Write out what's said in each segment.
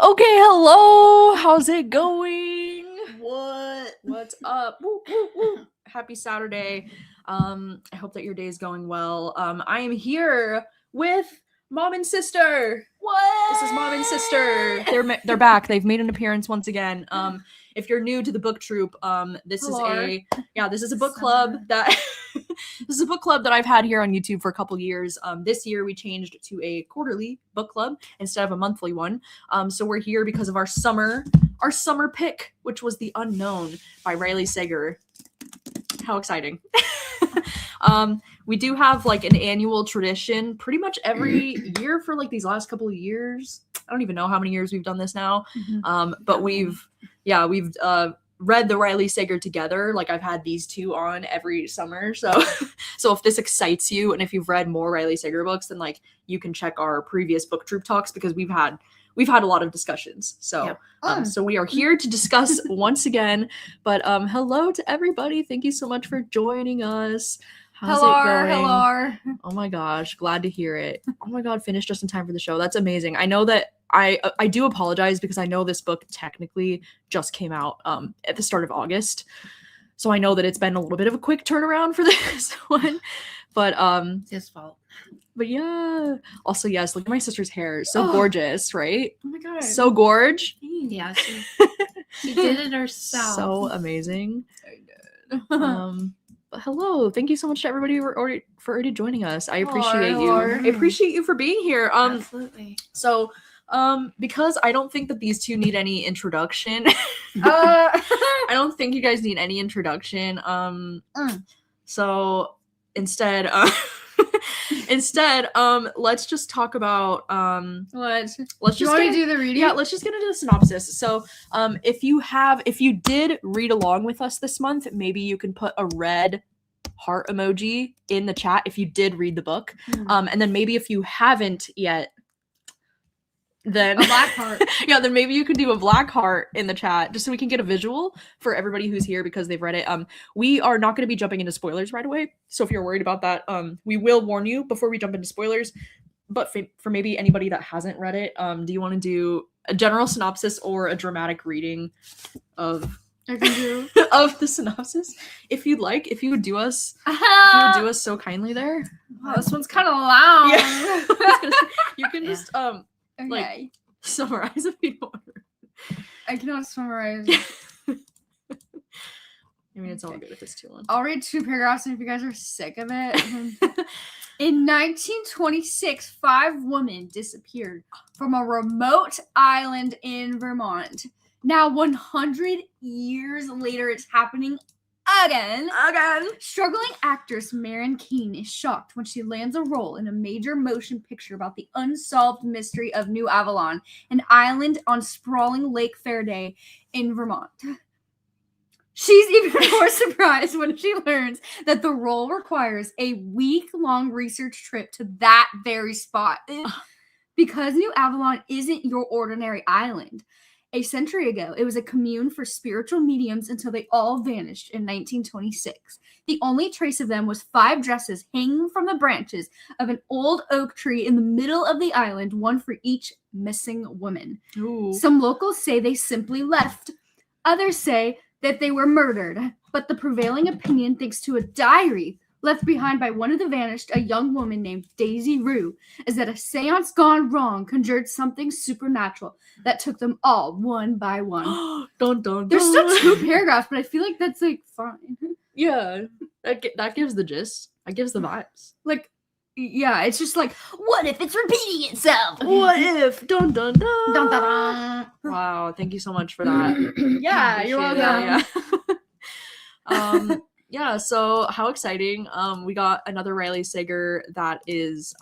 Okay, hello. How's it going? What? What's up? Woo, woo, woo. Happy Saturday. I hope that your day is going well. I am here with mom and sister. What? This is mom and sister. They're back. They've made an appearance once again. If you're new to the book troop, this is a book club that this is a book club that I've had here on YouTube for a couple years. This year we changed to a quarterly book club instead of a monthly one. So we're here because of our summer pick, which was The Unknown by Riley Sager. How exciting. We do have like an annual tradition pretty much every year for like these last couple of years. I don't even know how many years we've done this now. But we've read the Riley Sager together. Like I've had these two on every summer. So if this excites you and if you've read more Riley Sager books, then like you can check our previous book troop talks because we've had a lot of discussions. So so we are here to discuss once again. But hello to everybody. Thank you so much for joining us. How's it going? Hello. Oh my gosh, glad to hear it. Oh my god, finished just in time for the show. That's amazing. I know that I do apologize because I know this book technically just came out at the start of August. So I know that it's been a little bit of a quick turnaround for this one. But It's his fault. But yeah. Also, yes, look at my sister's hair. So gorgeous, right? Oh my god. So gorge. Yeah, she did it herself. So amazing. So good. But hello, thank you so much to everybody for already joining us. I appreciate you. Hello. I appreciate you for being here. Absolutely. So, because I don't think that these two need any introduction. I don't think you guys need any introduction. So instead, let's just talk about let's you just want to do the reading? Yeah, let's just get into the synopsis. So, if you did read along with us this month, maybe you can put a red heart emoji in the chat if you did read the book. And then maybe if you haven't yet, then a black heart. Yeah, then maybe you could do a black heart in the chat just so we can get a visual for everybody who's here because they've read it. We are not going to be jumping into spoilers right away. So if you're worried about that, we will warn you before we jump into spoilers. But for maybe anybody that hasn't read it, do you want to do a general synopsis or a dramatic reading of of the synopsis? If you'd like, if you would do us so kindly there. Wow, this one's kind of loud. Yeah. You can just Okay. like summarize if you want. I cannot summarize. I mean, it's all good if it's too long. I'll read 2 paragraphs, and if you guys are sick of it. In 1926, 5 women disappeared from a remote island in Vermont. Now, 100 years later, it's happening again. Struggling actress Marion Keene is shocked when she lands a role in a major motion picture about the unsolved mystery of New Avalon, an island on sprawling Lake Faraday in Vermont. She's even more surprised when she learns that the role requires a week-long research trip to that very spot. Because New Avalon isn't your ordinary island. A century ago, it was a commune for spiritual mediums until they all vanished in 1926. The only trace of them was 5 dresses hanging from the branches of an old oak tree in the middle of the island, one for each missing woman. Ooh. Some locals say they simply left. Others say that they were murdered. But the prevailing opinion, thanks to a diary left behind by one of the vanished, a young woman named Daisy Rue, is that a seance gone wrong conjured something supernatural that took them all one by one. Dun, dun, dun. There's still 2 paragraphs, but I feel like that's like fine. Yeah, that gives the gist. That gives the vibes. Like, yeah, it's just like, what if it's repeating itself? What if? Dun dun dun. Dun, dun, dun. Wow, thank you so much for that. Yeah, you're welcome. Yeah. Yeah, so how exciting. We got another Riley Sager that is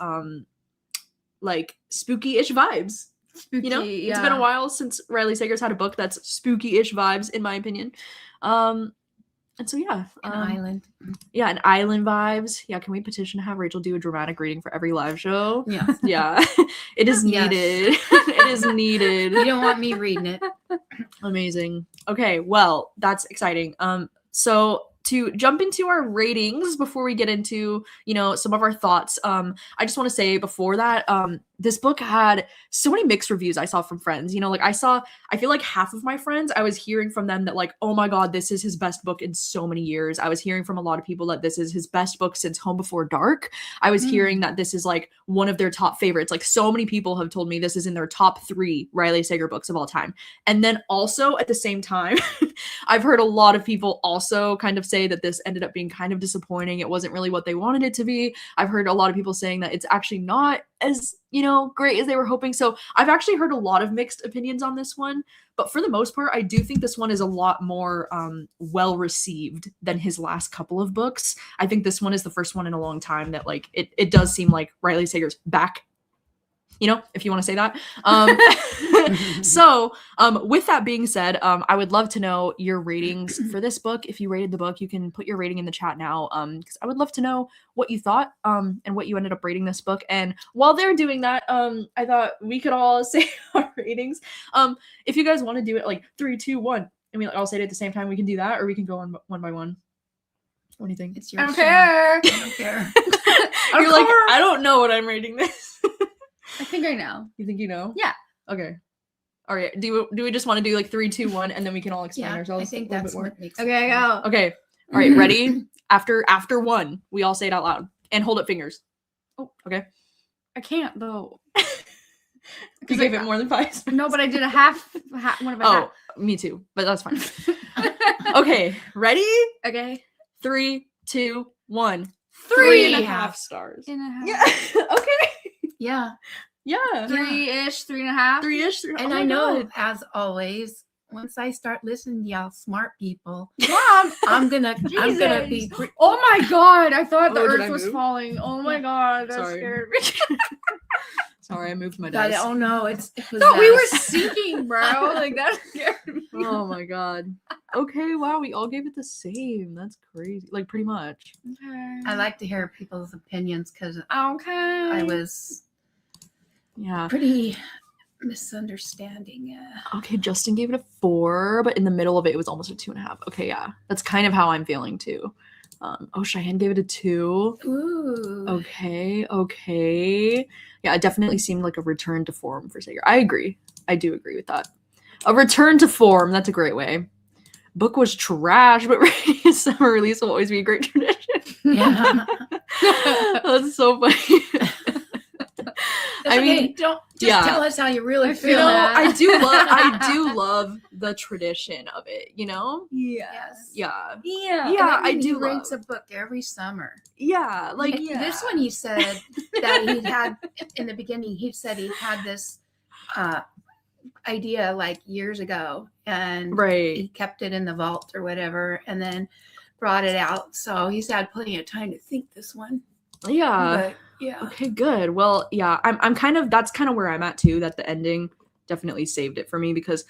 like spooky-ish vibes. Spooky, you know? yeah. It's been a while since Riley Sager's had a book that's spooky-ish vibes, in my opinion. And so yeah. An island. Yeah, an island vibes. Yeah, can we petition to have Rachel do a dramatic reading for every live show? Yeah. Yeah. It is needed. It is needed. You don't want me reading it. Amazing. Okay, well, that's exciting. So to jump into our ratings before we get into, some of our thoughts, I just want to say before that, this book had so many mixed reviews I saw from friends. I feel like half of my friends, I was hearing from them that like, oh my God, this is his best book in so many years. I was hearing from a lot of people that this is his best book since Home Before Dark. I was hearing that this is like one of their top favorites. Like so many people have told me this is in their top 3 Riley Sager books of all time. And then also at the same time, I've heard a lot of people also kind of say that this ended up being kind of disappointing. It wasn't really what they wanted it to be. I've heard a lot of people saying that it's actually not as, great as they were hoping. So I've actually heard a lot of mixed opinions on this one. But for the most part, I do think this one is a lot more well received than his last couple of books. I think this one is the first one in a long time that like it does seem like Riley Sager's back. If you want to say that. So with that being said, I would love to know your ratings for this book. If you rated the book, you can put your rating in the chat now, because I would love to know what you thought and what you ended up rating this book. And while they're doing that, I thought we could all say our ratings. If you guys want to do it like 3, 2, 1, I mean, I'll say it at the same time. We can do that, or we can go on one by one. What do you think? It's your I don't care. I don't care. You're like, I don't know what I'm rating this. I think I know. You think you know? Yeah. Okay. All right. Do we just want to do like 3, 2, 1, and then we can all explain ourselves? I think a little that's bit more. what makes it Okay, fun. go. Okay. All right. Ready? After 1, we all say it out loud and hold up fingers. Oh, okay. I can't though. You gave it more than 5. No, but I did a half one of a half. Oh, me too. But that's fine. Okay. Ready? Okay. 3, 2, 1. 3.5 stars. and a half. Yeah. Okay. Yeah. Yeah. 3-ish, 3.5. 3-ish. And I know, as always, once I start listening to y'all smart people, Mom, I'm gonna be Jesus. Oh my God! I thought the Oh, did I earth was move? falling. Oh my God, that Sorry. scared me. Sorry, I moved my God, desk. oh no, it was thought we were us. sinking, bro. Like that scared me. Oh my God. Okay, wow, we all gave it the same. That's crazy. Like pretty much. Okay. I like to hear people's opinions because Okay. I was Yeah. pretty misunderstanding. Okay, Justin gave it a 4, but in the middle of it was almost a 2.5. Okay, yeah. That's kind of how I'm feeling too. Cheyenne gave it a 2. Ooh. Okay. Yeah, it definitely seemed like a return to form for Sager. I agree. I do agree with that. A return to form. That's a great way. Book was trash, but a summer release will always be a great tradition. Yeah. That's so funny. I mean, don't just yeah. tell us how you really I feel. feel that. I do love the tradition of it, Yes. Yeah. Yeah. Yeah, I He do writes love. a book every summer. Yeah, like And this one, he said that he had in the beginning. He said he had this idea like years ago, and right. he kept it in the vault or whatever, and then brought it out. So he's had plenty of time to think this one. Yeah. But yeah. Okay, good. Well, yeah, I'm kind of, that's kind of where I'm at too, that the ending definitely saved it for me because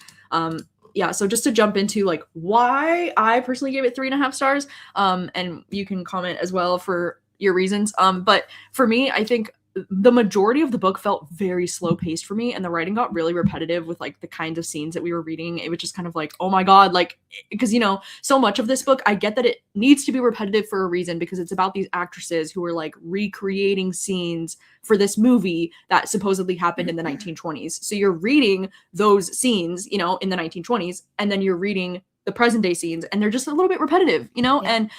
yeah, so just to jump into like why I personally gave it 3.5 stars, and you can comment as well for your reasons. But for me, I think the majority of the book felt very slow paced for me, and the writing got really repetitive with like the kinds of scenes that we were reading. It was just kind of like, oh my God, like, because so much of this book, I get that it needs to be repetitive for a reason because it's about these actresses who are like recreating scenes for this movie that supposedly happened in the 1920s. So you're reading those scenes, in the 1920s, and then you're reading the present day scenes, and they're just a little bit repetitive, Yeah. and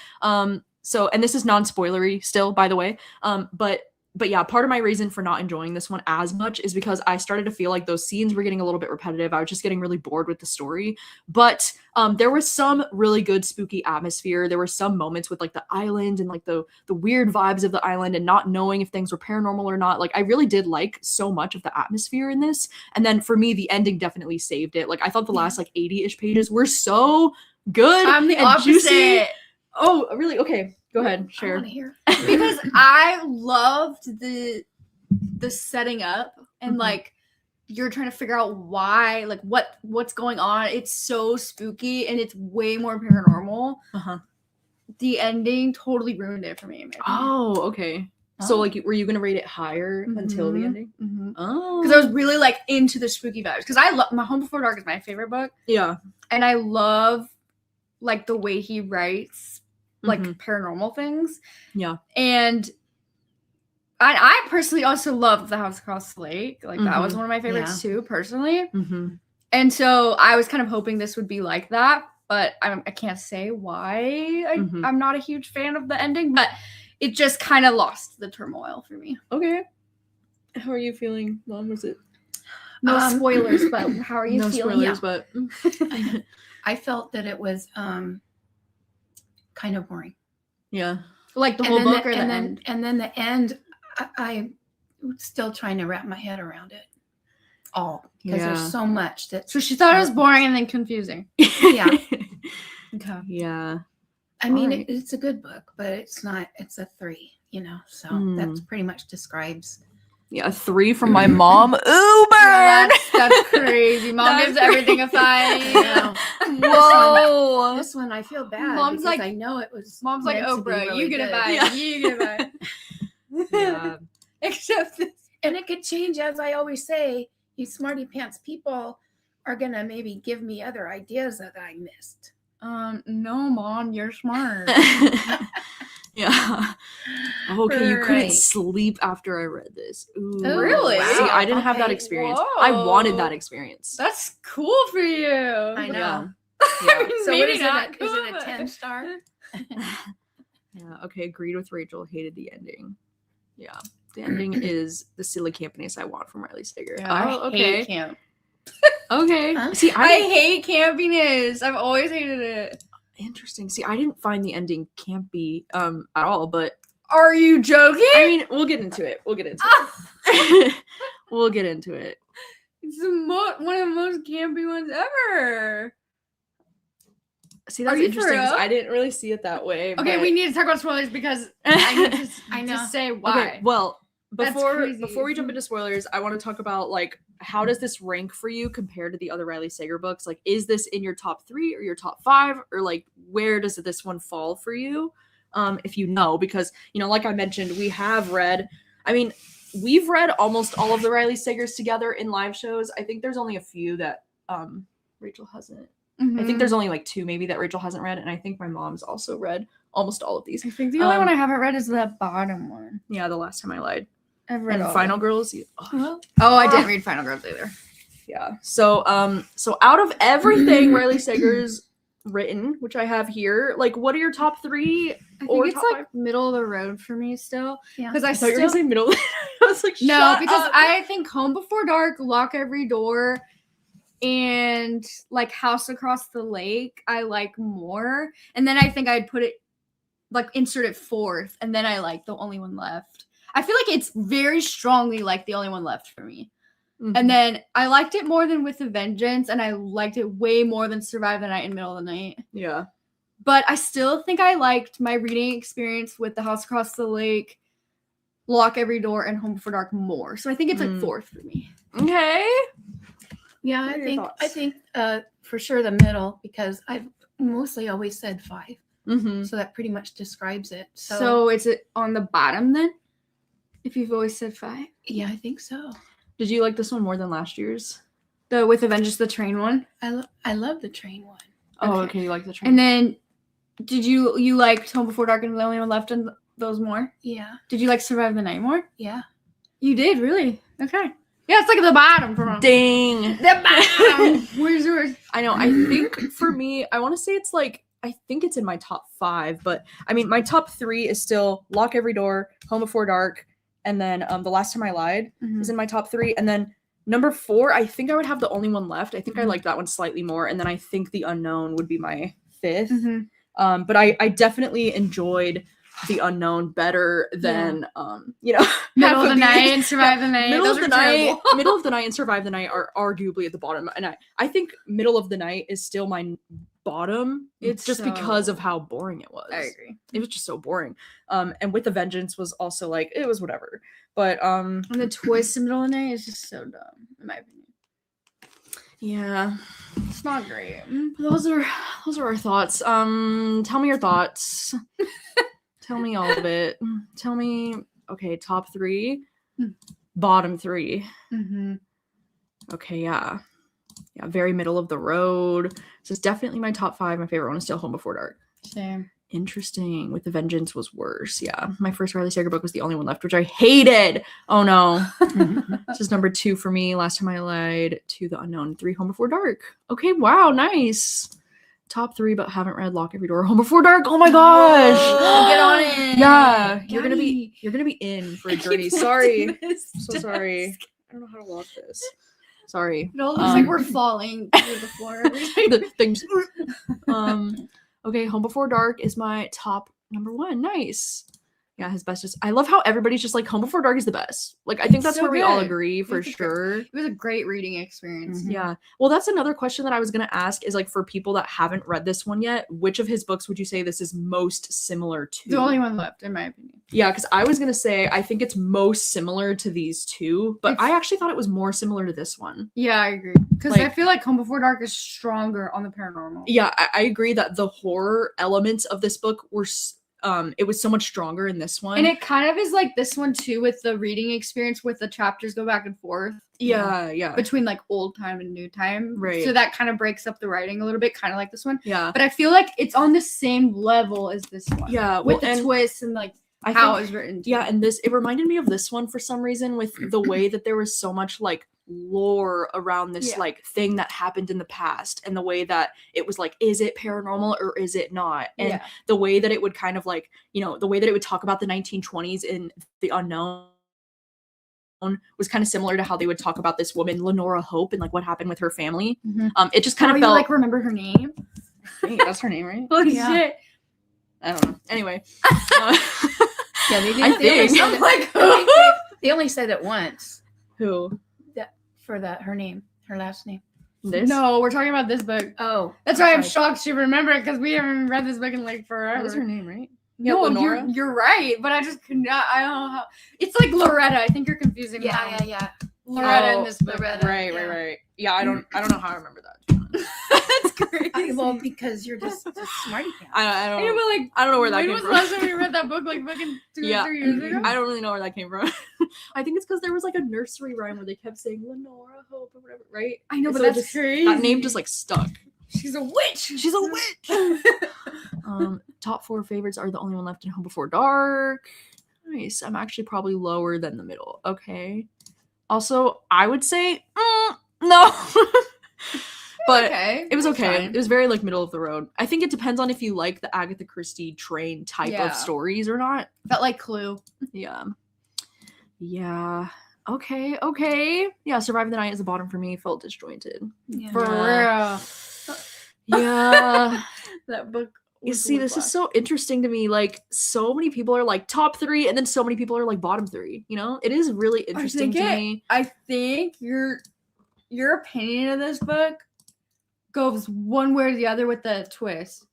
so, and this is non-spoilery still, by the way, but yeah, part of my reason for not enjoying this one as much is because I started to feel like those scenes were getting a little bit repetitive. I was just getting really bored with the story. But there was some really good spooky atmosphere. There were some moments with like the island and like the weird vibes of the island and not knowing if things were paranormal or not. Like I really did like so much of the atmosphere in this. And then for me, the ending definitely saved it. Like I thought the last like 80-ish pages were so good. I'm the and opposite. juicy. Oh, really? Okay. Go ahead. I Share. want to hear. Because I loved the setting up and Mhm. like you're trying to figure out why, like what's going on. It's so spooky and it's way more paranormal. Uh-huh. The ending totally ruined it for me. Oh, okay. So, Oh. like, were you gonna rate it higher until the Mhm. ending? Oh, Because I was really like into the spooky vibes. Because I love My Home Before Dark is my favorite book, yeah. and I love like the way he writes like Mhm. paranormal things. Yeah. And I personally also love The House Across the Lake. Like that was Mhm. one of my favorites too, personally. Mm-hmm. And so I was kind of hoping this would be like that, but I can't say why Mhm. I'm not a huge fan of the ending, but it just kind of lost the turmoil for me. Okay. How are you feeling, Mom? Was it? No spoilers, but how are you No feeling? spoilers, but I felt that it was kind of boring. yeah. Like the And whole then book or the end? And then the end, I'm still trying to wrap my head around it all because Yeah. there's so much that. So she thought it was boring and then confusing. Yeah. Okay. Yeah. I mean, Alright. it's a good book, but it's not. It's a 3, so that's pretty much describes. Yeah, a 3 from my mom. Ooh, burn! That's crazy. Mom That's gives everything a I 5. know. Whoa. This one I feel bad Mom's because like- I know it was. Mom's like, meant to be Oprah, really you get a good. 5. Yeah. You get a 5. Yeah. Except this. And it could change, as I always say. You smarty pants people are gonna maybe give me other ideas that I missed. No, Mom, you're smart. Yeah. Okay, you couldn't Right. sleep after I read this. Ooh. Oh, Really? See, I didn't wow, have that okay. experience. I wanted that Whoa. experience. That's cool for you. I know. Yeah. I mean, So what maybe is not it? Is cool, it a but- 10-star? Yeah, okay, agreed with Rachel. Hated the ending. Yeah. The ending is the silly campiness I want from Riley Sager. Yeah, Oh, I okay. hate camp. Okay. Huh? See, I didn't- hate campiness. I've always hated it. Interesting. See, I didn't find the ending campy at all, but Are you joking? I mean, we'll get into it. We'll get into Ah, it. We'll get into it. it's one of the most campy ones ever. See, Are that's you interesting for 'cause real? I didn't really see it that way. Okay, but- we need to talk about spoilers because I need to, I know. to say why. Okay, well, That's before crazy. we jump into spoilers, I want to talk about like how does this rank for you compared to the other Riley Sager books? Like, is this in your top 3 or your top 5, or like where does this one fall for you? If you know, because like I mentioned, we have read. I mean, we've read almost all of the Riley Sagers together in live shows. I think there's only a few that Rachel hasn't. I think there's only like 2 maybe that Rachel hasn't read, and I think my mom's also read almost all of these. I think the only one Um, I haven't read is the bottom one. Yeah, The Last Time I Lied. I've read And all Final of them. Girls. Well, Oh, I didn't read Final Girls either. Yeah. So out of everything Riley Sager's written, which I have here, like what are your top 3? I Or think it's top like middle of the road for me still. yeah. Because I I thought you were still gonna say middle. I was like, no, shut because up. I think Home Before Dark, Lock Every Door, and like House Across the Lake I like more. And then I think I'd put it like insert it 4th, and then I like The Only One Left. I feel like it's very strongly like The Only One Left for me. Mhm. And then I liked it more than With a Vengeance, and I liked it way more than Survive the Night and Middle of the Night. Yeah. But I still think I liked my reading experience with The House Across the Lake, Lock Every Door, and Home Before Dark more. So I think it's like 4th for me. Okay. Yeah, What are your I thoughts? think for sure the middle, because I've mostly always said 5, Mm-hmm. so that pretty much describes it. So is it on the bottom then? If you've always said 5? yeah, I think so. Did you like this one more than last year's? The With a Vengeance, the train one? I love the train one. Oh, Okay. okay. You like the train. And then did you liked Home Before Dark and The Only One Left and those more? Yeah, Did you like Survive the Night more? yeah. You did, really? Okay. Yeah, it's like at the bottom for me. Dang. The bottom. Where's yours? I know. I think for me, I want to say it's like I think it's in my top 5, but I mean my top 3 is still Lock Every Door, Home Before Dark, and then The Last Time I Lied is in my top 3, and then number 4, I think I would have The Only One Left. I think I like that one slightly more, and then I think The Unknown would be my 5th. Mhm. But I definitely enjoyed The Unknown better than Middle half of the these- Night and Survive the Night. Middle Those of the are night, terrible. Middle of the Night and Survive the Night are arguably at the bottom, and I think Middle of the Night is still my bottom. It's just because of how boring it was. I agree. It was just so boring. And With a Vengeance was also like it was whatever. But And the twist in the middle of the night is just so dumb, in my opinion. yeah, It's not great. those are our thoughts. Tell me your thoughts. Tell me all of it. Tell me. Okay, top 3, bottom 3. Mm-hmm. Okay, yeah, very middle of the road. This is definitely my top 5. My favorite one is still Home Before Dark. Same. Interesting. With the Vengeance was worse. Yeah. My first Riley Sager book was the only one left, which I hated. Oh no. This is number 2 for me. Last Time I Lied, To the Unknown, 3 Home Before Dark. Okay, wow, nice. Top 3, but haven't read Lock Every Door, Home Before Dark. Oh my gosh. Oh, get on it. Yeah. You're gonna Daddy. be in for a I keep journey. Sorry. lifting this So sorry. desk. I don't know how to lock this. Sorry. It all looks like we're falling through the floor. The things. Okay, Home Before Dark is my top number 1. Nice. Yeah, his best is. I love how everybody's just like Home Before Dark is the best. Like I think It's that's so where we all good. agree for It's a sure. It was a great reading experience. Yeah. Well, that's another question that I was gonna ask is like for people that haven't read this one yet, which of his books would you say this is most similar to? The only one left, in my opinion. Yeah, because I was gonna say I think it's most similar to these two, but I actually thought it was more similar to this one. Yeah, I agree. Because I Like- feel like Home Before Dark is stronger on the paranormal. Yeah, I agree that the horror elements of this book were it was so much stronger in this one. And it kind of is like this one too, with the reading experience, with the chapters go back and forth. yeah. Between like old time and new time. Right. So that kind of breaks up the writing a little bit, kind of like this one. Yeah. But I feel like it's on the same level as this one. Yeah, With well, the and twists and like I how think- it was written. Yeah, and it reminded me of this one for some reason with the way that there was so much like lore around this Yeah. like thing that happened in the past and the way that it was like, is it paranormal or is it not? And Yeah. the way that it would kind of like, the way that it would talk about the 1920s in The Unknown was kind of similar to how they would talk about this woman, Lenora Hope, and like what happened with her family. It just kind Oh, of you felt like remember her name? Wait, that's her name, right? Holy Yeah. shit. I don't know. Anyway. Yeah, they did. I they only think. said I'm it- like, I think they only said it once Who? for her name, her last name. This? No, we're talking about this book. Oh, That's why I'm sorry. shocked you remember it, because we haven't read this book in like forever. That was her name, right? Yeah, No, Lenora? you're right, but I just could not. I don't know how. It's like Loretta. I think you're confusing. Yeah, them. yeah. Loretta Oh, in this book. Loretta. Right. Yeah, I don't know how I remember that. That's crazy. Well, because you're just smarty pants. I I know, don't. but like, I don't know where that when came was from. the last time we read that book? Like fucking 2 Yeah. or 3 years ago. I don't really know where that came from. I think it's because there was like a nursery rhyme where they kept saying Lenora Hope or whatever, right? I know, And but so it that's just- crazy. That name just like stuck. She's a witch. She's a witch. Top 4 favorites are The Only One Left and Home Before Dark. Nice. I'm actually probably lower than the middle. Okay. Also, I would say no. But okay. it was That's okay. fine. It was very like middle of the road. I think it depends on if you like the Agatha Christie train type Yeah. of stories or not. Felt like Clue. Yeah. Yeah. Okay. Yeah, Surviving the Night is the bottom for me. Felt disjointed. Yeah. For Yeah. real. Yeah. That book. You was see, this is whiplash. so interesting to me. Like, so many people are like top 3, and then so many people are like bottom 3. It is really interesting to think me. I think your opinion of this book goes one way or the other with the twist.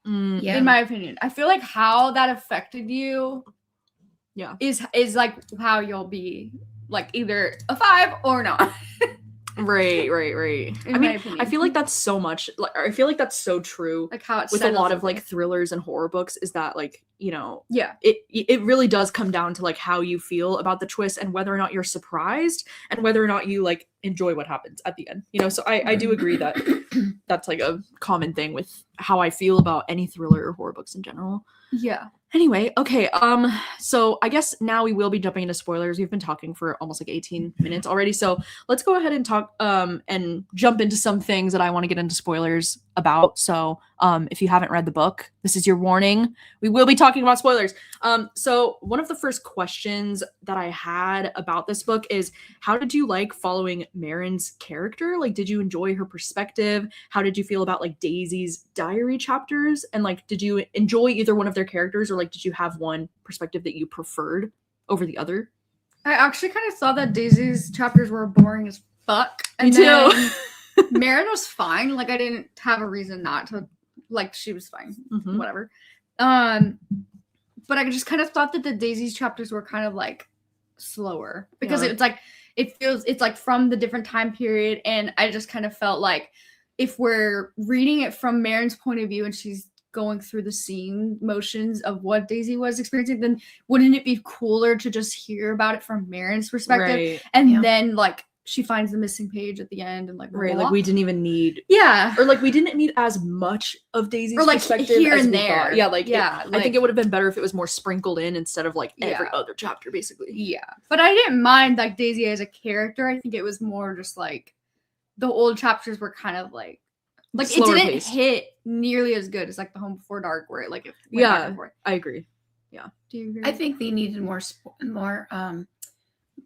Mm, Yeah. In my opinion, I feel like how that affected you, Yeah. is like how you'll be like either a 5 or not. Right. In I my mean, opinion. I feel like that's so much. Like, I feel like that's so true Like how it's with a lot of like thrillers and horror books. Is that like yeah. it really does come down to like how you feel about the twist and whether or not you're surprised and whether or not you like enjoy what happens at the end. So I do agree that that's like a common thing with how I feel about any thriller or horror books in general. Yeah. Anyway, okay. So I guess now we will be jumping into spoilers. We've been talking for almost like 18 minutes already. So let's go ahead and talk and jump into some things that I want to get into spoilers about. So if you haven't read the book, this is your warning. We will be talking about spoilers. So one of the first questions that I had about this book is, how did you like following Marin's character? Like, did you enjoy her perspective? How did you feel about like Daisy's diary chapters? And like, did you enjoy either one of their characters, or like, did you have one perspective that you preferred over the other? I actually kind of thought that Daisy's chapters were boring as fuck. Me too. Marin was fine. Like I didn't have a reason not to. Like she was fine. Mhm. Whatever. But I just kind of thought that the Daisy's chapters were kind of like slower because Yeah. it's like it's like from the different time period, and I just kind of felt like if we're reading it from Marin's point of view and she's going through the scene motions of what Daisy was experiencing, then wouldn't it be cooler to just hear about it from Marin's perspective? Right. And Yeah. then like she finds the missing page at the end and like Right, blah. like we didn't even need, yeah, or like we didn't need as much of Daisy's or like perspective here as and we there. thought. Yeah, like yeah, I think it would have been better if it was more sprinkled in instead of like every Yeah. other chapter, basically. Yeah, but I didn't mind like Daisy as a character. I think it was more just like the old chapters were kind of like Slower it didn't paced. hit nearly as good as like the Home Before Dark, where it like it went back Yeah, and forth. I agree. Do you agree? I think they needed more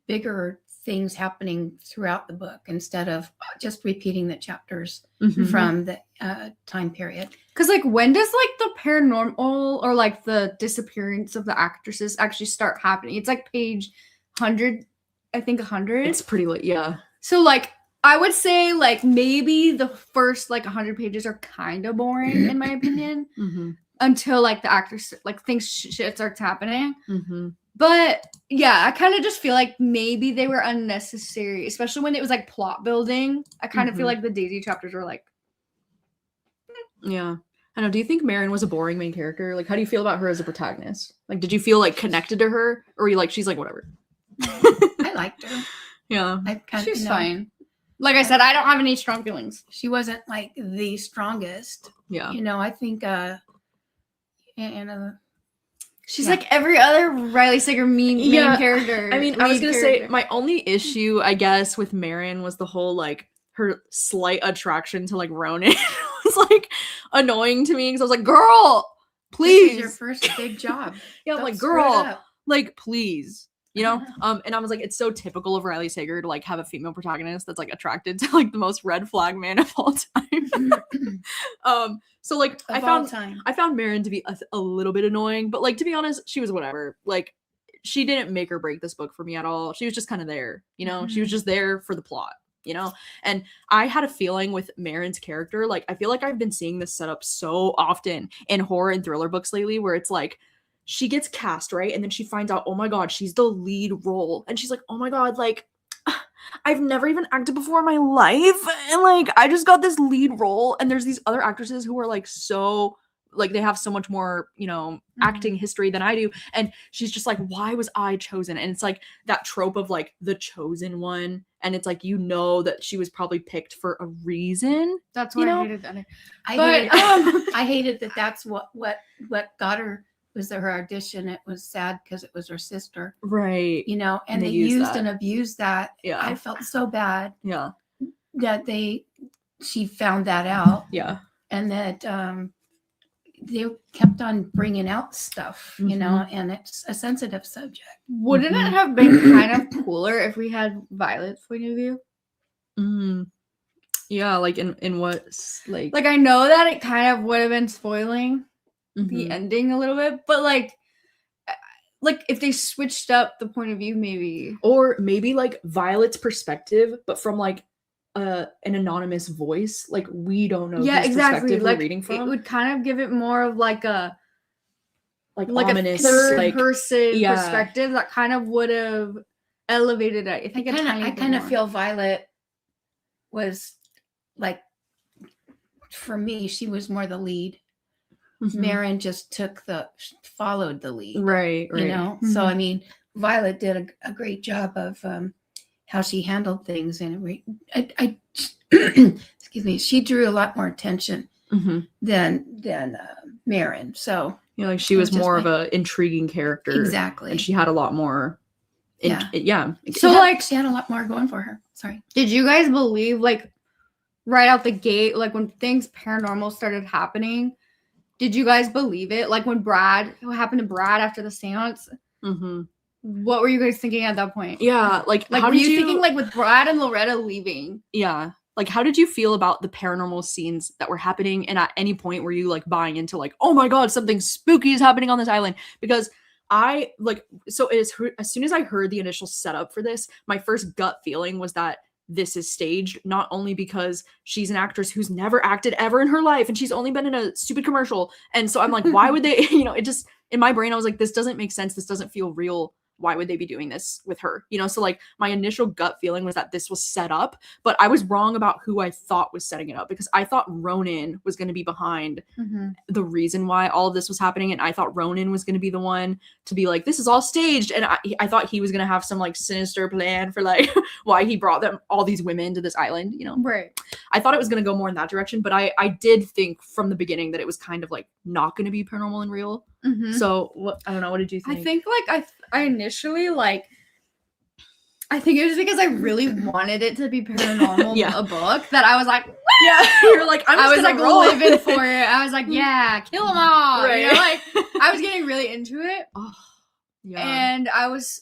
bigger things happening throughout the book instead of just repeating the chapters Mhm. from the time period. Because like when does like the paranormal or like the disappearance of the actresses actually start happening? It's like page 100, I think 100. It's pretty late, yeah. So like I would say like maybe the first like 100 pages are kind of boring in my opinion Mm-hmm. until like the actors like things shit starts happening. Mm-hmm. But yeah, I kind of just feel like maybe they were unnecessary, especially when it was like plot building. I kind of feel Mhm. like the Daisy chapters were like Yeah. I know. Do you think Marin was a boring main character? Like, how do you feel about her as a protagonist? Like, did you feel like connected to her, or were you like, she's like whatever? I liked her. Yeah. I kind she's of fine. Like I said, I don't have any strong feelings. She wasn't like the strongest. Yeah. You know, I think She's Yeah. like every other Riley Sager main Yeah, character. I mean, I was lead gonna say character. my only issue, I guess, with Marin was the whole like her slight attraction to like Ronan was like annoying to me because I was like, girl, this please. is your first big job. Yeah, I'm Don't like, screw it girl, up. like, please. You know? And I was like, it's so typical of Riley Sager to like have a female protagonist that's like attracted to like the most red flag man of all time. So like Of all time. I found Marin to be a little bit annoying, but like to be honest, she was whatever. Like she didn't make or break this book for me at all. She was just kind of there, you know? She was just there for the plot, you know? And I had a feeling with Marin's character, like I feel like I've been seeing this set up so often in horror and thriller books lately where it's like she gets cast, right? And then she finds out, oh my god, she's the lead role. And she's like, oh my god, like I've never even acted before in my life. And like I just got this lead role. And there's these other actresses who are like so like they have so much more, you know, acting history than I do. And she's just like, why was I chosen? And it's like that trope of like the chosen one. And it's like, you know, that she was probably picked for a reason. That's you why know? I hated that. I But, hated, I hated that. That's what got her was her audition. It was sad because it was her sister, Right. you know, and And they they used used that. and abused that. Yeah. I felt so bad Yeah. that she found that out Yeah. and that they kept on bringing out stuff, you know, and it's a sensitive subject. Wouldn't Mhm. it have been kind of cooler if we had Violet's point of view? Mm. Yeah, like in what Like I know that it kind of would have been spoiling the mhm. ending a little bit, but like if they switched up the point of view, maybe. Or maybe like Violet's perspective, but from like an anonymous voice. Like we don't know Yeah, whose exactly. perspective Like we're reading it from. would kind of give it more of like a Ominous, a third like person yeah. perspective that kind of would have elevated it. I think I kind of feel Violet was like, for me, she was more the lead. Mhm. Marin just followed the lead. Right. You know, so I mean, Violet did a great job of how she handled things, and I excuse me, she drew a lot more attention Mhm. than Marin. So Yeah, like she It was was just more of like- a intriguing character. exactly, And she had a lot more yeah. So like she had a lot more going for her. Sorry. did you guys believe like right out the gate, like when things paranormal started happening, did you guys believe it? Like what happened to Brad after the seance? Mhm. What were you guys thinking at that point? Yeah, like Like how were did you thinking like with Brad and Loretta leaving? yeah. Like, how did you feel about the paranormal scenes that were happening? And at any point were you like buying into like, oh my God, something spooky is happening on this island? Because I like, so as soon as I heard the initial setup for this, my first gut feeling was that this is staged, not only because she's an actress who's never acted ever in her life and she's only been in a stupid commercial. And so I'm like, why would they, you know, it just, in my brain, I was like, this doesn't make sense. This doesn't feel real. why would they be doing this with her? You know, so like my initial gut feeling was that this was set up, but I was wrong about who I thought was setting it up, because I thought Ronan was going to be behind the reason why all of this was happening, and I thought Ronan was going to be the one to be like, this is all staged, and I thought he was going to have some like sinister plan for like why he brought them all these women to this island, you know. Right. I thought it was going to go more in that direction, but I did think from the beginning that it was kind of like not going to be paranormal and real. So I don't know, what did you think? I think like I initially like, I think it was because I really wanted it to be paranormal, a book, that I was like, you're like, I was like living for it. I was like, yeah, kill them all. Right. You know, like I was getting really into it. And I was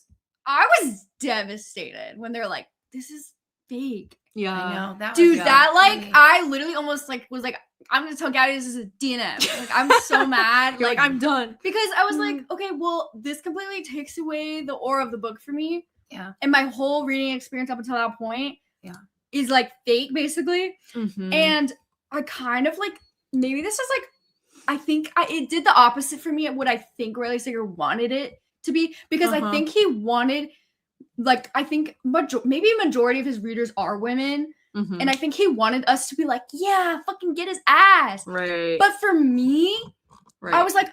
devastated when they're like, this is fake. I know that. Dude, that like I literally almost like was like, I'm gonna tell Gabby this is a DNF. Like I'm so mad. Like I'm done. Because I was like, okay, well, this completely takes away the aura of the book for me. Yeah. And my whole reading experience up until that point is like fake, basically. And I kind of like, maybe this is like, I think it did the opposite for me of what I think Riley Sager wanted it to be, because I think he wanted, like, I think maybe a majority of his readers are women. And I think he wanted us to be like, yeah, fucking get his ass. Right. But for me, I was like,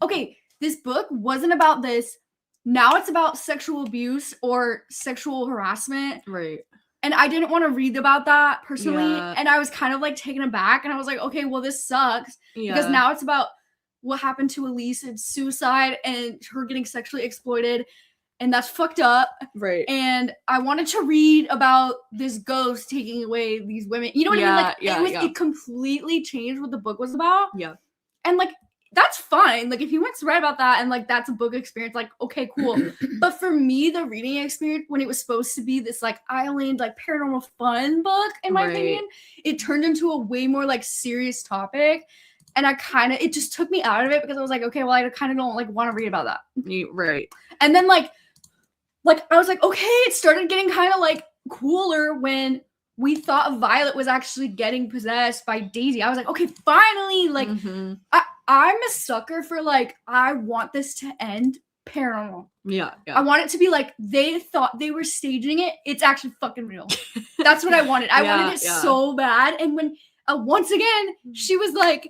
okay, this book wasn't about this. Now it's about sexual abuse or sexual harassment. Right. And I didn't want to read about that personally. And I was kind of like taken aback. And I was like, okay, well, this sucks. Because now it's about what happened to Elise and suicide and her getting sexually exploited. And that's fucked up. Right. And I wanted to read about this ghost taking away these women. You know what I mean? Like it completely changed what the book was about. Yeah. And like, that's fine. Like if he wants to write about that and like that's a book experience, like, okay, cool. But for me, the reading experience, when it was supposed to be this like island, like paranormal fun book, in my opinion, it turned into a way more like serious topic. And it just took me out of it, because I was like, okay, well, I kind of don't like want to read about that. Right. And then like I was like, okay, it started getting kind of like cooler when we thought Violet was actually getting possessed by Daisy. I was like, okay, finally, like I'm a sucker for like, I want this to end paranormal. Yeah. I want it to be like, they thought they were staging it. It's actually fucking real. That's what I wanted. I wanted it so bad. And when once again, she was like,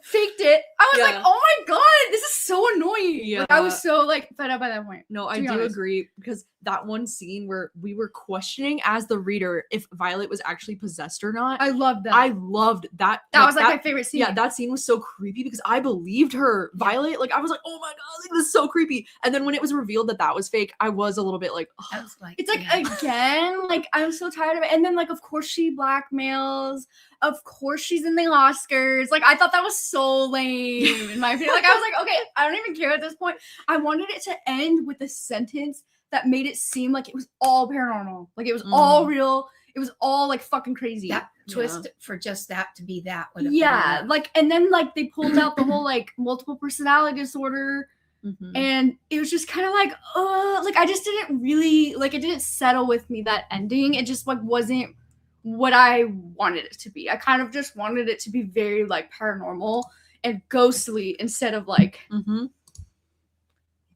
faked it. I was like, oh my god, this is so annoying. Yeah. Like, I was so like fed up by that point. No, I do agree, because that one scene where we were questioning as the reader if Violet was actually possessed or not. I loved that. I loved that. That was like my favorite scene. Yeah, that scene was so creepy because I believed her. Violet, like I was like, oh my god, like, this is so creepy. And then when it was revealed that that was fake, I was a little bit like, oh. It's like again, like I'm so tired of it. And then like of course she blackmails. Of course she's in the Oscars. Like I thought that was so lame in my opinion. Like I was like, okay, I don't even care at this point. I wanted it to end with a sentence that made it seem like it was all paranormal. Like it was all real. It was all like fucking crazy. That twist for just that to be that. Yeah. Like, and then like they pulled out the whole like multiple personality disorder. And it was just kind of like I just didn't really, like it didn't settle with me, that ending. It just like wasn't what I wanted it to be. I kind of just wanted it to be very like paranormal and ghostly instead of like, you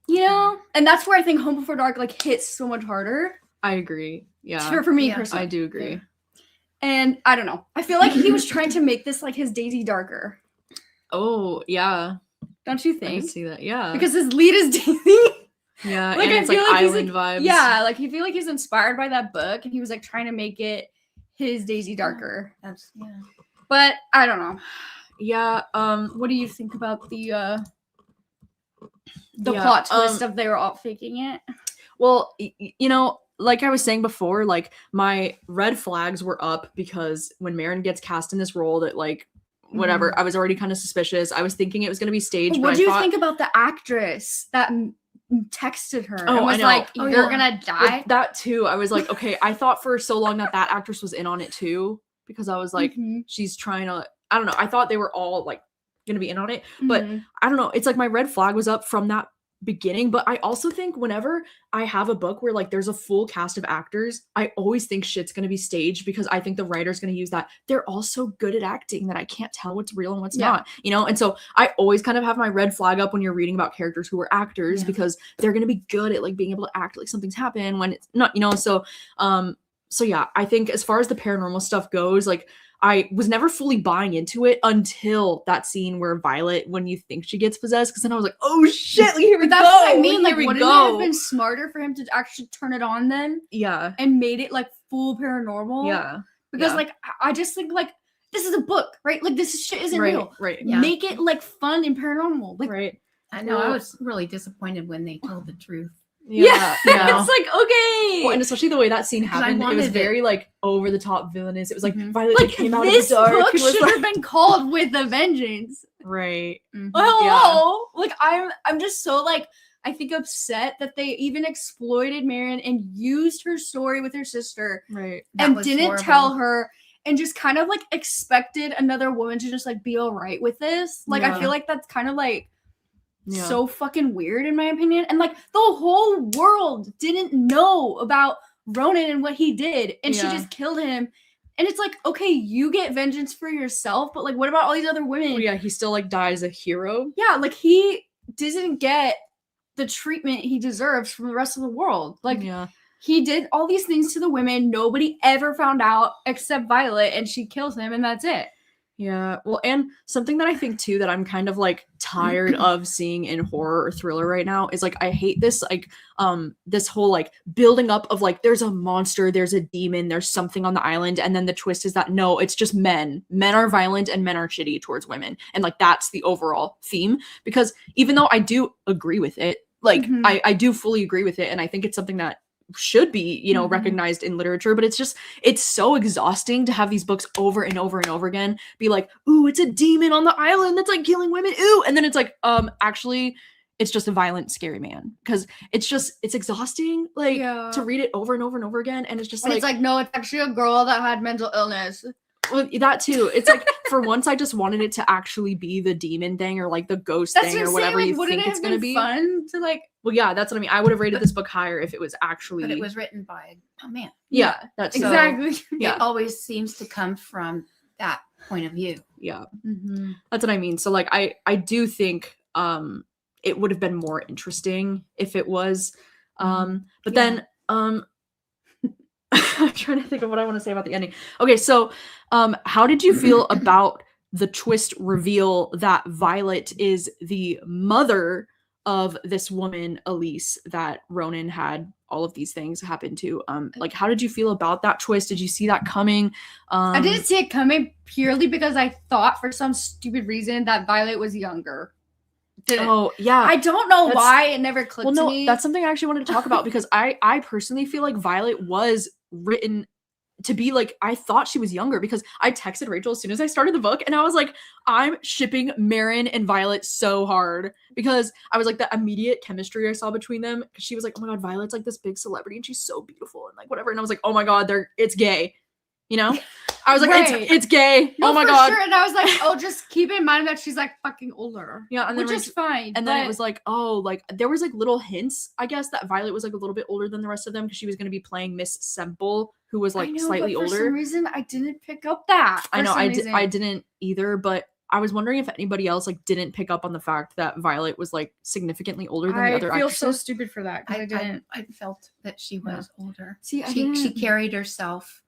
know? And that's where I think Home Before Dark like hits so much harder. I agree. Yeah. For me personally. I do agree. Yeah. And I don't know. I feel like he was trying to make this like his Daisy darker. Oh, yeah. Don't you think? I can see that, yeah. Because his lead is Daisy. Yeah, like, and it's like island vibes. Yeah, like I feel like he's inspired by that book and he was like trying to make it his Daisy darker. But I don't know. Yeah, what do you think about the plot twist of they were all faking it? Well, you know, like I was saying before, like my red flags were up because when Marin gets cast in this role that like whatever, I was already kind of suspicious. I was thinking it was going to be staged. What do you think about the actress that texted her and was like, you're gonna die? With that too, I was like, okay, I thought for so long that actress was in on it too, because I was like, she's trying to, I don't know, I thought they were all like gonna be in on it, but I don't know, it's like my red flag was up from that beginning, but I also think whenever I have a book where like there's a full cast of actors, I always think shit's gonna be staged because I think the writer's gonna use that. They're all so good at acting that I can't tell what's real and what's not, you know? And so I always kind of have my red flag up when you're reading about characters who are actors because they're gonna be good at like being able to act like something's happened when it's not, you know? So yeah, I think as far as the paranormal stuff goes, like I was never fully buying into it until that scene where Violet, when you think she gets possessed, because then I was like, oh shit, like, here we But go. that's what I mean. Like, here we wouldn't it go. have been smarter for him to actually turn it on then Yeah. and made it like full paranormal? Yeah. Because like I just think like this is a book, right? Like this shit isn't Right. real. Right. Yeah. Make it like fun and paranormal. Like, Right. I know. I Well- was really disappointed when they told the truth. Yeah. Yeah. it's like okay. Well, and especially the way that scene 'Cause I happened, it was wanted it. very like over the top villainous. It was like Mhm. Violet like came out of this the dark book and was should like, have been called With a Vengeance. right. Mhm. Hello. Like I'm just so like I think upset that they even exploited Marion and used her story with her sister Right. That and was didn't horrible. tell her and just kind of like expected another woman to just like be all right with this. Like I Yeah. feel like that's kind of like Yeah. so fucking weird in my opinion. And like the whole world didn't know about Ronan and what he did and she Yeah. just killed him. And it's like, okay, you get vengeance for yourself, but like what about all these other women? Well, yeah, he still like dies a hero. Yeah, like he didn't get the treatment he deserves from the rest of the world. Like yeah. he did all these things to the women. Nobody ever found out except Violet, and she kills him, and that's it. Yeah, well, and something that I think too that I'm kind of like tired of seeing in horror or thriller right now is like I hate this like this whole like building up of like there's a monster, there's a demon, there's something on the island, and then the twist is that no, it's just men. Men are violent and men are shitty towards women, and like that's the overall theme. Because even though I do agree with it, like Mhm. I do fully agree with it, and I think it's something that should be, you know, Mhm. recognized in literature, but it's so exhausting to have these books over and over and over again be like, ooh, it's a demon on the island that's like killing women, ooh, and then it's like actually it's just a violent scary man, because it's exhausting like Yeah. to read it over and over and over again, and it's just And like, it's like, no, it's actually a girl that had mental illness. well, that too, it's like for once I just wanted it to actually be the demon thing or like the ghost That's thing what or I'm whatever saying. you Like, wouldn't think it it's have gonna been be. fun to like? Well, yeah, that's what I mean. I would have rated this book higher if it was actually But it was written by a man. yeah, that's So- Exactly. Yeah. It always seems to come from that point of view. yeah. Mm-hmm. That's what I mean. So like I do think it would have been more interesting if it was but Yeah. then I'm trying to think of what I want to say about the ending. Okay, so how did you feel about the twist reveal that Violet is the mother of this woman Elise that Ronan had all of these things happen to? Like how did you feel about that twist? Did you see that coming? I didn't see it coming purely because I thought for some stupid reason that Violet was younger. Didn't. Oh, yeah. I don't know That's- why it never clicked Well, to no, me. that's something I actually wanted to talk about because I personally feel like Violet was written to be like, I thought she was younger because I texted Rachel as soon as I started the book and I was like, I'm shipping Marin and Violet so hard because I was like the immediate chemistry I saw between them because she was like, oh my god, Violet's like this big celebrity and she's so beautiful and like whatever, and I was like, oh my god, it's gay, you know? I was like, Right. it's gay. No, Oh my for god. sure. And I was like, oh, just keep in mind that she's like fucking older. Yeah, and then Which is fine. and then it but- was like, oh, like there was like little hints, I guess, that Violet was like a little bit older than the rest of them because she was going to be playing Miss Semple, who was like I know, slightly but for some older. reason, I didn't pick up that. I for know, some I reason. didn't either, but I was wondering if anybody else like didn't pick up on the fact that Violet was like significantly older than the other I feel so actresses. stupid for that because I, didn't. I felt that she was older. See, I She didn't. carried herself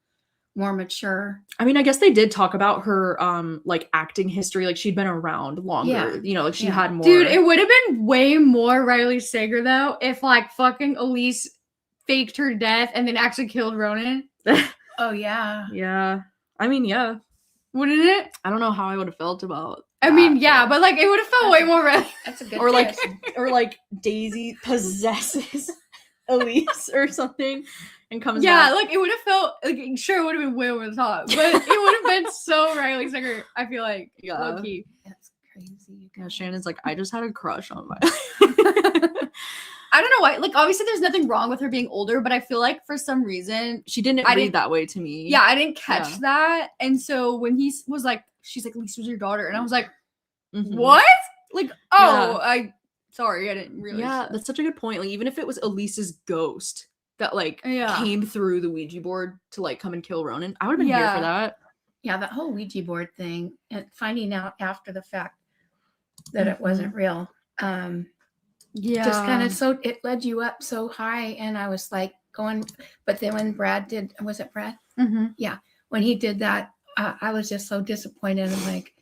more mature. I mean, I guess they did talk about her like acting history, like she'd been around longer, Yeah. you know, like she Yeah. had more. Dude, it would have been way more Riley Sager though if like fucking Elise faked her death and then actually killed Ronan. Oh yeah. yeah. I mean, yeah. Wouldn't it? I don't know how I would have felt about I that, mean, yeah, but like it would have felt way more Riley. That's a good or like guess. or like Daisy possesses Elise or something and comes Yeah, back. like it would have felt like sure it would have been way over the top, but it would have been so Riley Sager. I feel like Yeah. low key. That's crazy. Yeah, Shannon's like, I just had a crush on Violet. I don't know why. Like obviously, there's nothing wrong with her being older, but I feel like for some reason, She didn't I read didn't- that way to me. yeah, I didn't catch Yeah. that. And so when he was like, she's like, Elise was your daughter, and I was like, Mhm. what? Like, oh, Sorry, I didn't realize. Yeah, that. that's such a good point. Like, even if it was Elise's ghost that like Yeah. came through the Ouija board to like come and kill Ronan, I would have been here for that. Yeah, that whole Ouija board thing and finding out after the fact that it wasn't real. Just kind of so it led you up so high, and I was like going. But then when Brad did, was it Brad? Mm-hmm. Yeah, when he did that, I was just so disappointed. I'm like,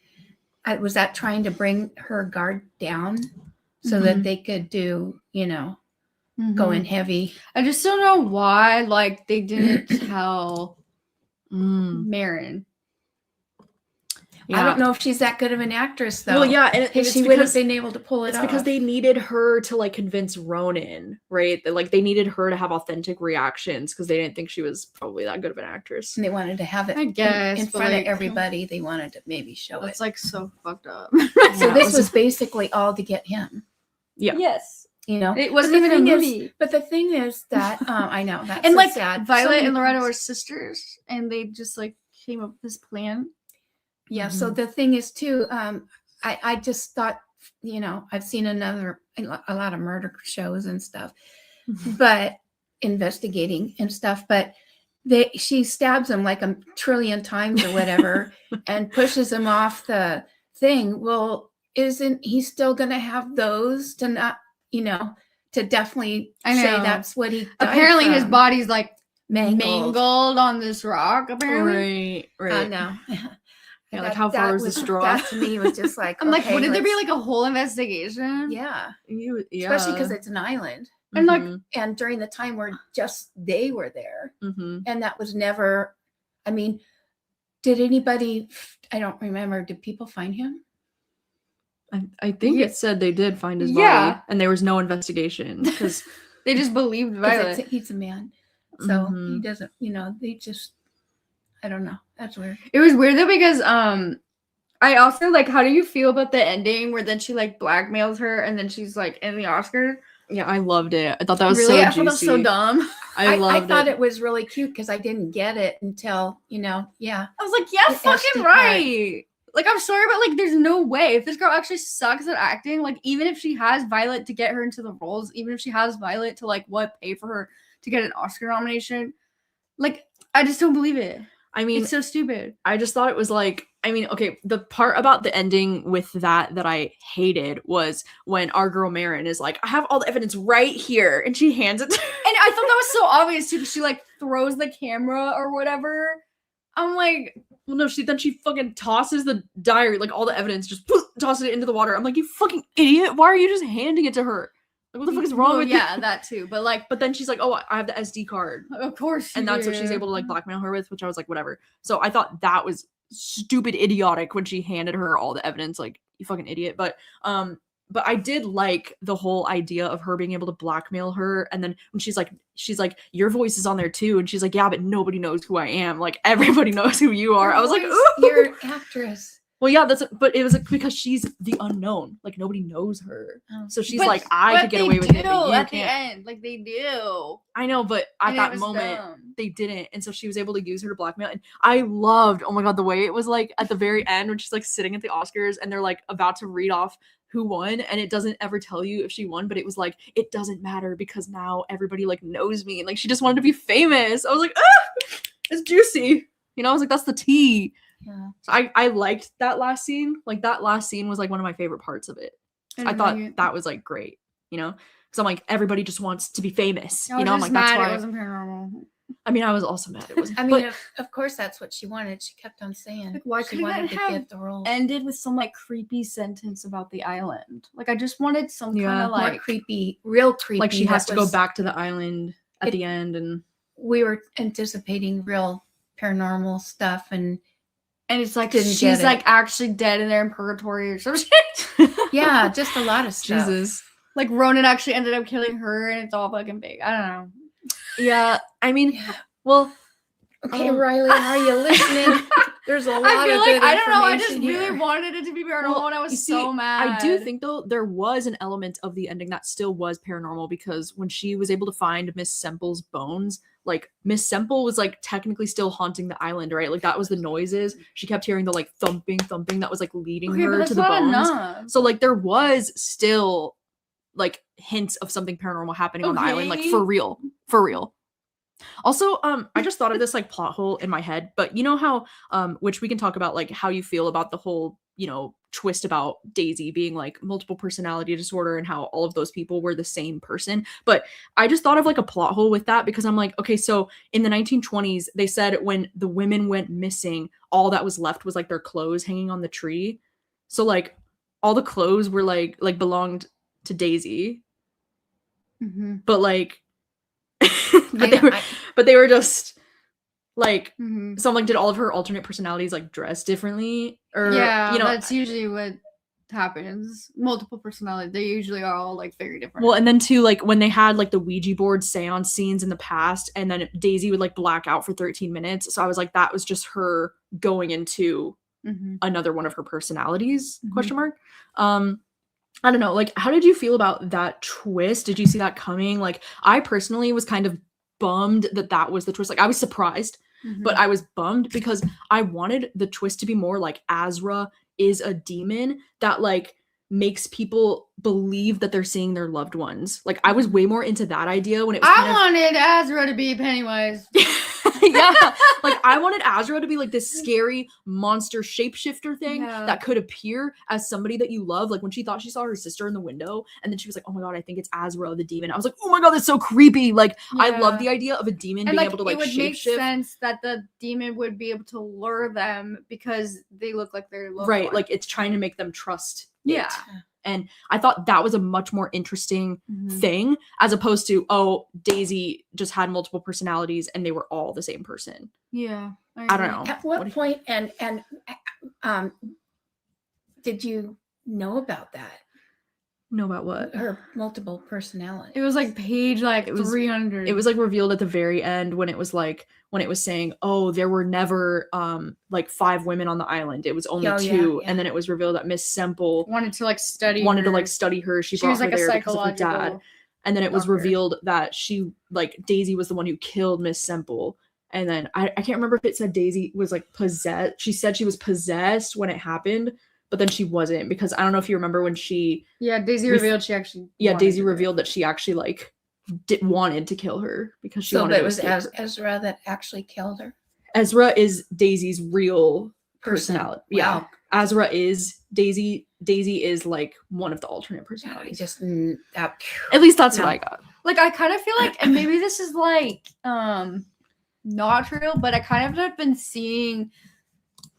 was that trying to bring her guard down so that they could do, go in heavy? I just don't know why, like, they didn't tell Marin. I don't know if she's that good of an actress, though. Well, yeah, and she would have been able to pull it off. It's because they needed her to like convince Ronan, right? Like they needed her to have authentic reactions because they didn't think she was probably that good of an actress. And they wanted to have it, I guess, in front of everybody. They wanted to maybe show it. It's like so fucked up. So this was basically all to get him. Yeah. Yes. It wasn't even a movie. But the thing is that I know that's and so like sad. Violet and Loretta were sisters, and they just like came up with this plan. Yeah. So the thing is too, I just thought, I've seen a lot of murder shows and stuff, but investigating and stuff, but she stabs him like a trillion times or whatever and pushes him off the thing. Well, isn't he still going to have those to not, to definitely say that's what he died apparently from? His body's like mangled on this rock, apparently. Right. No. Yeah, like how far was the straw? That to me was just like, I'm like, wouldn't there be like a whole investigation? Yeah. Yeah. Especially because it's an island. And like, and during the time where just they were there. And that was never, I mean, did anybody, I don't remember, did people find him? I think it said they did find his body and there was no investigation because they just believed Violet. He's a man. So he doesn't, they just, I don't know. That's weird. It was weird though because I also like, how do you feel about the ending where then she like blackmails her and then she's like in the Oscar? Yeah, I loved it. I thought that was really? so I juicy. thought that was so dumb. I thought it was really cute because I didn't get it until, yeah. I was like, yeah, fucking right. Like, I'm sorry, but like, there's no way. If this girl actually sucks at acting, like, even if she has Violet to get her into the roles, even if she has Violet to like pay for her to get an Oscar nomination, like, I just don't believe it. I mean, it's so stupid. I just thought it was like, I mean, okay, the part about the ending with that I hated was when our girl Marin is like, I have all the evidence right here, and she hands it to her. And I thought that was so obvious too, because she like throws the camera or whatever. I'm like, well, no, she fucking tosses the diary, like all the evidence, just tosses it into the water. I'm like, you fucking idiot! Why are you just handing it to her? Like, what the fuck is wrong with you? Yeah, that too. But then she's like, oh, I have the SD card. Of course. And that's what she's able to like blackmail her with, which I was like, whatever. So I thought that was stupid idiotic when she handed her all the evidence, like, you fucking idiot. But I did like the whole idea of her being able to blackmail her. And then when she's like, your voice is on there too. And she's like, yeah, but nobody knows who I am. Like, everybody knows who you are. I was like, ooh. You're an actress. Well, yeah, but it was like because she's the unknown. Like, nobody knows her. So she's like, I could get away with it, but you at can't. the end. Like, they do. I know, but at that moment, they didn't. And so she was able to use her to blackmail. And I loved, oh my God, the way it was like at the very end when she's like sitting at the Oscars and they're like about to read off who won. And it doesn't ever tell you if she won, but it was like, it doesn't matter because now everybody like knows me. And like, she just wanted to be famous. I was like, it's juicy. I was like, that's the tea. Yeah. So I liked that last scene. Like, that last scene was like one of my favorite parts of it. I thought that was like great, because I'm like, everybody just wants to be famous. I'm like, that's why it wasn't paranormal. I mean, I was also mad it wasn't. I mean, of course, that's what she wanted. She kept on saying, like, why she wanted to get the role. Ended with some like creepy sentence about the island. Like, I just wanted some kind of like more creepy, real creepy. Like, she has to go back to the island at the end, and we were anticipating real paranormal stuff, and it's like she's like actually dead and they're in purgatory or some shit. Yeah, just a lot of stuff. Jesus. Like, Ronan actually ended up killing her and it's all fucking big. I don't know. Yeah, I mean, well, okay, Riley, are you listening? There's a lot I feel of good I don't know. I just here. really wanted it to be paranormal, and I was so mad. I do think though there was an element of the ending that still was paranormal because when she was able to find Miss Semple's bones, like Miss Semple was like technically still haunting the island, right? Like, that was the noises. She kept hearing the like thumping that was like leading her to the bones. Enough. So like there was still like hints of something paranormal happening on the island, like for real. Also, I just thought of this like plot hole in my head, but you know how, which we can talk about, like how you feel about the whole, you know, twist about Daisy being like multiple personality disorder and how all of those people were the same person. But I just thought of like a plot hole with that because I'm like, okay, so in the 1920s, they said when the women went missing, all that was left was like their clothes hanging on the tree. So like all the clothes were like belonged to Daisy, but like, but they were just like, so I'm like, did all of her alternate personalities like dress differently, or yeah, you know, that's usually what happens. Multiple personality, they usually are all like very different. well, and then too, like when they had like the Ouija board seance scenes in the past, and then Daisy would like black out for 13 minutes, so I was like, that was just her going into another one of her personalities, question mark. I don't know, like, how did you feel about that twist? Did you see that coming? Like, I personally was kind of bummed that was the twist. Like, I was surprised, but I was bummed because I wanted the twist to be more like Azra is a demon that like makes people believe that they're seeing their loved ones. Like, I was way more into that idea when it was wanted Azra to be Pennywise. Yeah, like I wanted Azra to be like this scary monster shapeshifter thing that could appear as somebody that you love. Like when she thought she saw her sister in the window, and then she was like, "Oh my god, I think it's Azra the demon." I was like, "Oh my god, that's so creepy!" Like I love the idea of a demon being able to like it would make shapeshift. sense that the demon would be able to lure them because they look like they're right. Like it's trying to make them trust. Yeah. And I thought that was a much more interesting thing as opposed to, oh, Daisy just had multiple personalities and they were all the same person. Yeah. I don't know. At what point and did you know about that? Know about what? Her multiple personality. It was like page like 300. It was like revealed at the very end when it was saying, oh, there were never like 5 women on the island. It was only 2. And then it was revealed that Miss Semple wanted to study her. She brought her there because of her dad. And then it was revealed that she like Daisy was the one who killed Miss Semple. And then I can't remember if it said Daisy was like possessed. She said she was possessed when it happened, but then she wasn't, because I don't know if you remember when she Daisy revealed she actually Daisy revealed that she actually like wanted to kill her because she wanted to. So it was Ezra that actually killed her. Ezra is Daisy's real personality. Wow. Yeah, Ezra is Daisy. Daisy is like one of the alternate personalities. Just at least that's what I got. Like I kind of feel like, and maybe this is like not true, but I kind of have been seeing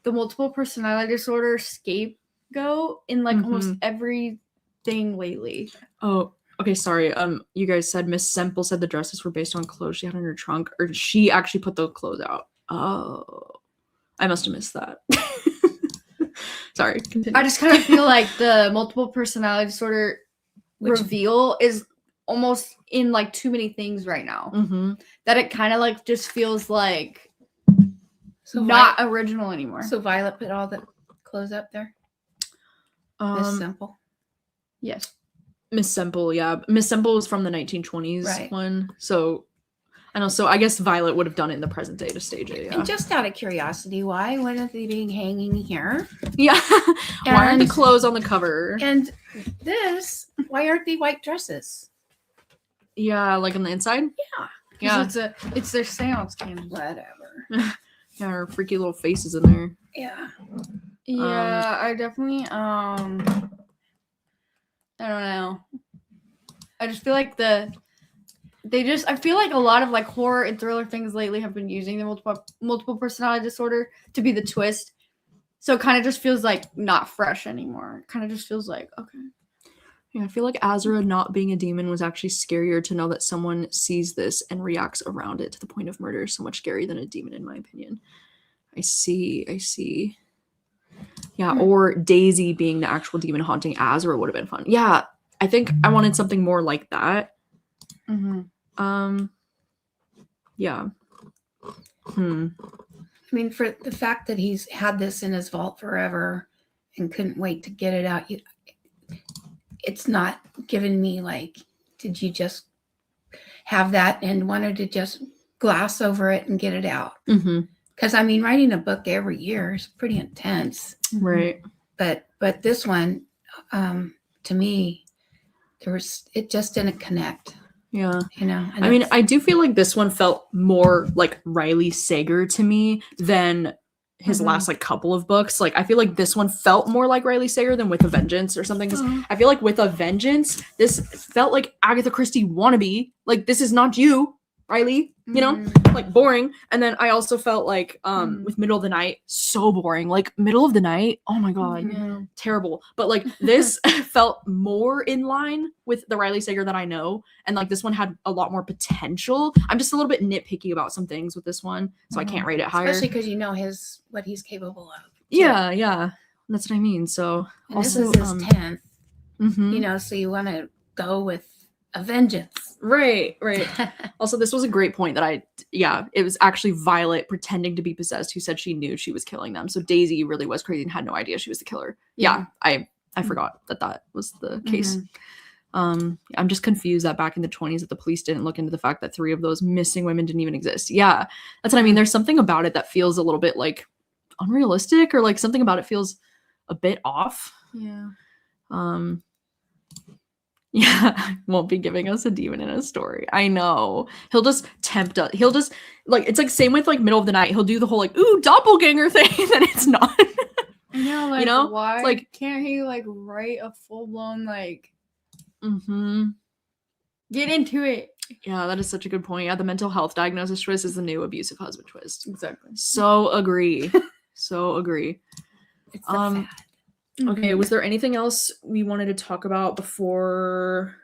the multiple personality disorder scapegoat in like almost everything lately. Oh, okay, sorry. You guys said Miss Semple said the dresses were based on clothes she had in her trunk, or she actually put the clothes out. Oh, I must have missed that. Sorry, continue. I just kind of feel like the multiple personality disorder reveal is almost in like too many things right now. That it kind of like just feels like not original anymore. So Violet put all the clothes up there? Miss Semple? Yes. Miss Semple, yeah. Miss Semple was from the 1920s one. So I know. So I guess Violet would have done it in the present day to stage it. Yeah. And just out of curiosity, why wouldn't they be hanging here? Yeah. Why aren't the clothes on the cover? And this, why aren't they white dresses? Yeah, like on the inside? Yeah. Yeah. It's their seance candle. Whatever. Yeah, her freaky little faces in there. Yeah. Yeah, I definitely I don't know. I just feel like I feel like a lot of like horror and thriller things lately have been using the multiple personality disorder to be the twist. So it kind of just feels like not fresh anymore. It kind of just feels like, okay. Yeah, I feel like Azra not being a demon was actually scarier to know that someone sees this and reacts around it to the point of murder. So much scarier than a demon, in my opinion. I see. Yeah, or Daisy being the actual demon haunting Azra would have been fun. Yeah, I think I wanted something more like that. Yeah. I mean, for the fact that he's had this in his vault forever and couldn't wait to get it out, it's not giving me like, did you just have that and wanted to just gloss over it and get it out? Because I mean, writing a book every year is pretty intense, right? But this one, to me, it just didn't connect, Yeah. you know. And I mean, it's- I do feel like this one felt more like Riley Sager to me than his last like couple of books. Like I feel like this one felt more like Riley Sager than With a Vengeance or something. Because I feel like With a Vengeance, this felt like Agatha Christie wannabe. Like this is not you, Riley. You know, like boring. And then I also felt like with Middle of the Night, so boring. Like Middle of the Night, oh my god, terrible. But like this felt more in line with the Riley Sager that I know, and like this one had a lot more potential. I'm just a little bit nitpicky about some things with this one, so I can't rate it higher. especially because you know what he's capable of. Yeah, that's what I mean. So And also, this is his 10th, mhm. you know, so you want to go with a vengeance. Right. Also, this was a great point that it was actually Violet pretending to be possessed who said she knew she was killing them. So Daisy really was crazy and had no idea she was the killer. Yeah, I forgot that was the case. I'm just confused that back in the 20s that the police didn't look into the fact that 3 of those missing women didn't even exist. Yeah, that's what I mean. There's something about it that feels a little bit like unrealistic, or like something about it feels a bit off. Yeah. Yeah, won't be giving us a demon in a story. I know. He'll just tempt us. He'll just like, it's like same with like Middle of the Night. He'll do the whole like, ooh, doppelganger thing, and it's not. I know, like, you know? why It's like, can't he like write a full blown like mm-hmm. get into it? Yeah, that is such a good point. Yeah, the mental health diagnosis twist is the new abusive husband twist. Exactly. So agree. So agree. It's a fad. Okay, was there anything else we wanted to talk about before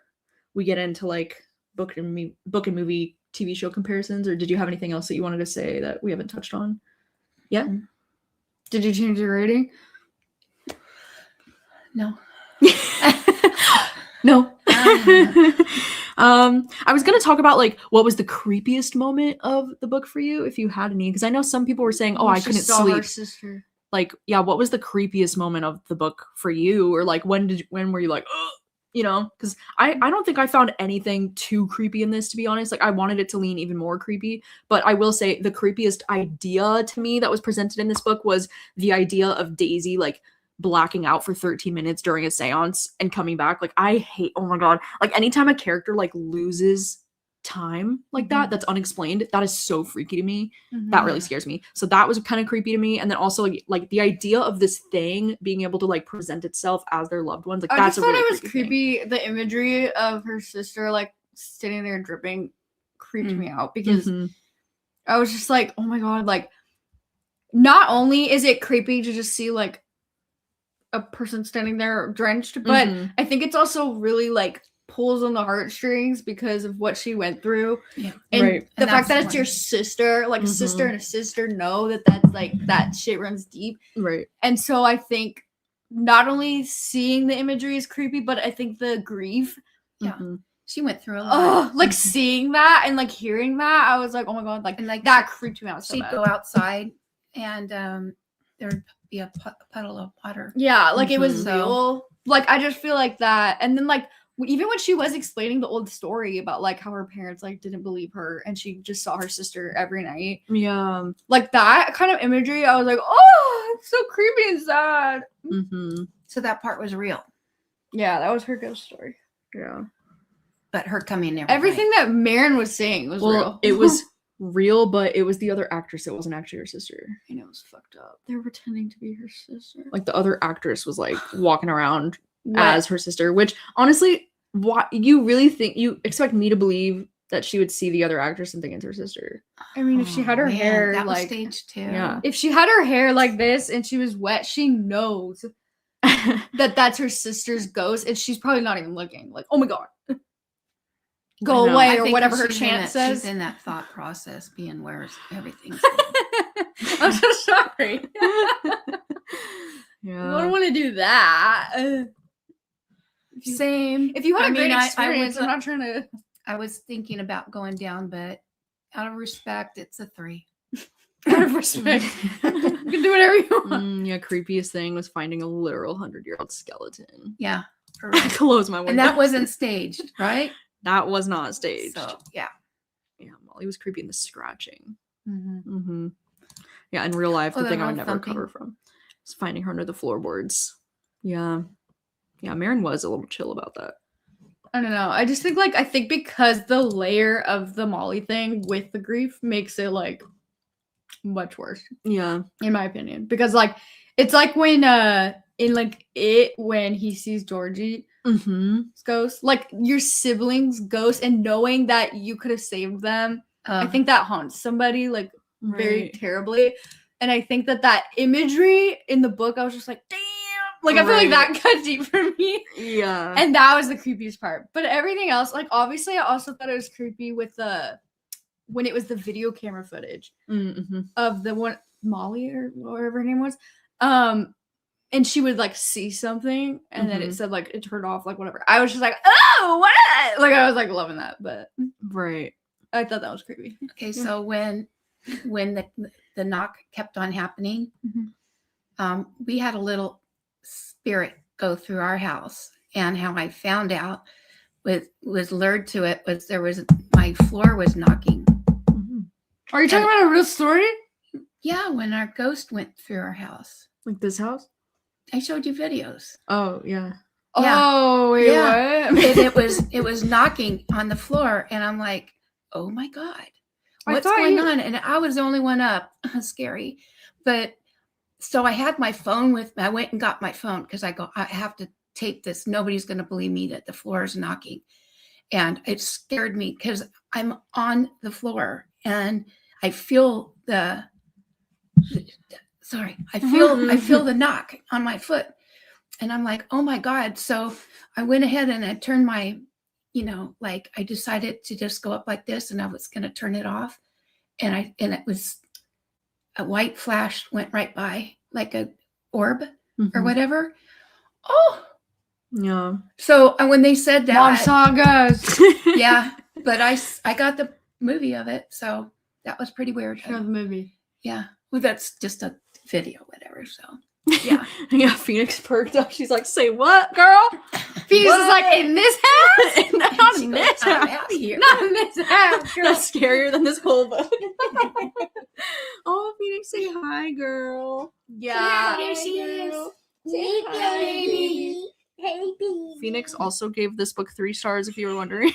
we get into like book and movie TV show comparisons, or did you have anything else that you wanted to say that we haven't touched on? Yeah. Did you change your rating? No. No. I was gonna talk about like what was the creepiest moment of the book for you, if you had any, because I know some people were saying, "Oh, I couldn't sleep." Her sister. Like, yeah, what was the creepiest moment of the book for you, or like when were you like, ugh, you know? Because I don't think I found anything too creepy in this, to be honest. Like, I wanted it to lean even more creepy, but I will say the creepiest idea to me that was presented in this book was the idea of Daisy like blacking out for 13 minutes during a seance and coming back. Like, I hate, oh my god, like anytime a character like loses time like that's unexplained, that is so freaky to me. That really scares me. So that was kind of creepy to me. And then also like the idea of this thing being able to like present itself as their loved ones, like I that's just thought really it was creepy creepy. The imagery of her sister like sitting there dripping creeped me out, because I was just like, oh my god, like not only is it creepy to just see like a person standing there drenched, but I think it's also really like pulls on the heartstrings because of what she went through. Yeah. And the And fact that that's it's your sister, like a sister and a sister know that that's like that shit runs deep. Right. And so I think not only seeing the imagery is creepy, but I think the grief. Yeah. She went through a lot. Like seeing that and like hearing that, I was like, oh my god, like, And like that creeped me out so she'd bad. go outside and there'd be a puddle of water. Yeah, like it was So- real. Like I just feel like that. And then like even when she was explaining the old story about like how her parents like didn't believe her and she just saw her sister every night. Yeah. Like that kind of imagery, I was like, oh, it's so creepy and sad. So that part was real. Yeah, that was her ghost story. Yeah. But her coming there. Everything that Marin was saying was real. It was real, but it was the other actress. It wasn't actually her sister. I know, it was fucked up. They were pretending to be her sister. Like the other actress was like walking around as her sister, which honestly, why you really think you expect me to believe that she would see the other actress and think it's her sister? I mean, if she had her hair that was like staged too. Yeah. if she had her hair like this and she was wet, she knows that that's her sister's ghost, and she's probably not even looking. Like, oh my god, go I know. away, I or think whatever her she's in chant that- says. She's in that thought process, being where everything's. I'm so sorry. Yeah. I don't want to do that. Same. If you had I a great mean, I experience, was- I'm not trying to. I was thinking about going down, but out of respect, it's a 3. Out of respect, you can do whatever you want. Yeah, creepiest thing was finding a literal 100-year-old skeleton. Yeah. I closed my window. And that wasn't staged, right? That was not staged. So yeah. Yeah, Molly was creepy in the scratching. Mm-hmm. Yeah, in real life, Oh, the thing I the would never thumping. recover from is finding her under the floorboards. Yeah. Yeah, Marin was a little chill about that. I don't know. I just think I think because the layer of the Molly thing with the grief makes it much worse. Yeah. In my opinion. Because it's when when he sees Georgie's ghost, your siblings' ghost, and knowing that you could have saved them, I think that haunts somebody very terribly. And I think that imagery in the book, I was just like, damn. I feel like that got deep for me. Yeah. And that was the creepiest part. But everything else, obviously, I also thought it was creepy with when it was the video camera footage of the one, Molly or whatever her name was. And she would see something, and then it said it turned off, whatever. I was just like, oh, what? I was loving that, but I thought that was creepy. Okay, so when the knock kept on happening, we had a little spirit go through our house, and how I found out was lured to it was my floor was knocking. Are you talking about a real story? Yeah, when our ghost went through our house. Like this house? I showed you videos. Oh, yeah. Oh, wait, what? And it was knocking on the floor, and I'm like, oh my God, what's going on? And I was the only one up. Scary. But so I had my phone with me. I went and got my phone because I have to tape this. Nobody's going to believe me that the floor is knocking. And it scared me because I'm on the floor and I feel I feel the knock on my foot. And I'm like, oh my God. So I went ahead and I turned my, I decided to just go up like this, and I was going to turn it off. And it was a white flash went right by, like a orb or whatever. Oh, yeah. So when they said that, Mom saw ghosts. Yeah, but I got the movie of it, so that was pretty weird. Show the movie. Yeah, well, that's just a video, whatever. So yeah, yeah. Phoenix perked up. She's like, "Say what, girl?" Phoenix is like, "In this house? Not in this house. Out of here. Not in this house, girl." That's scarier than this whole book. Oh, Phoenix, say hi, girl. Yeah. Here she is. Say hi, baby. Hey, baby. Phoenix also gave this book 3 stars, if you were wondering.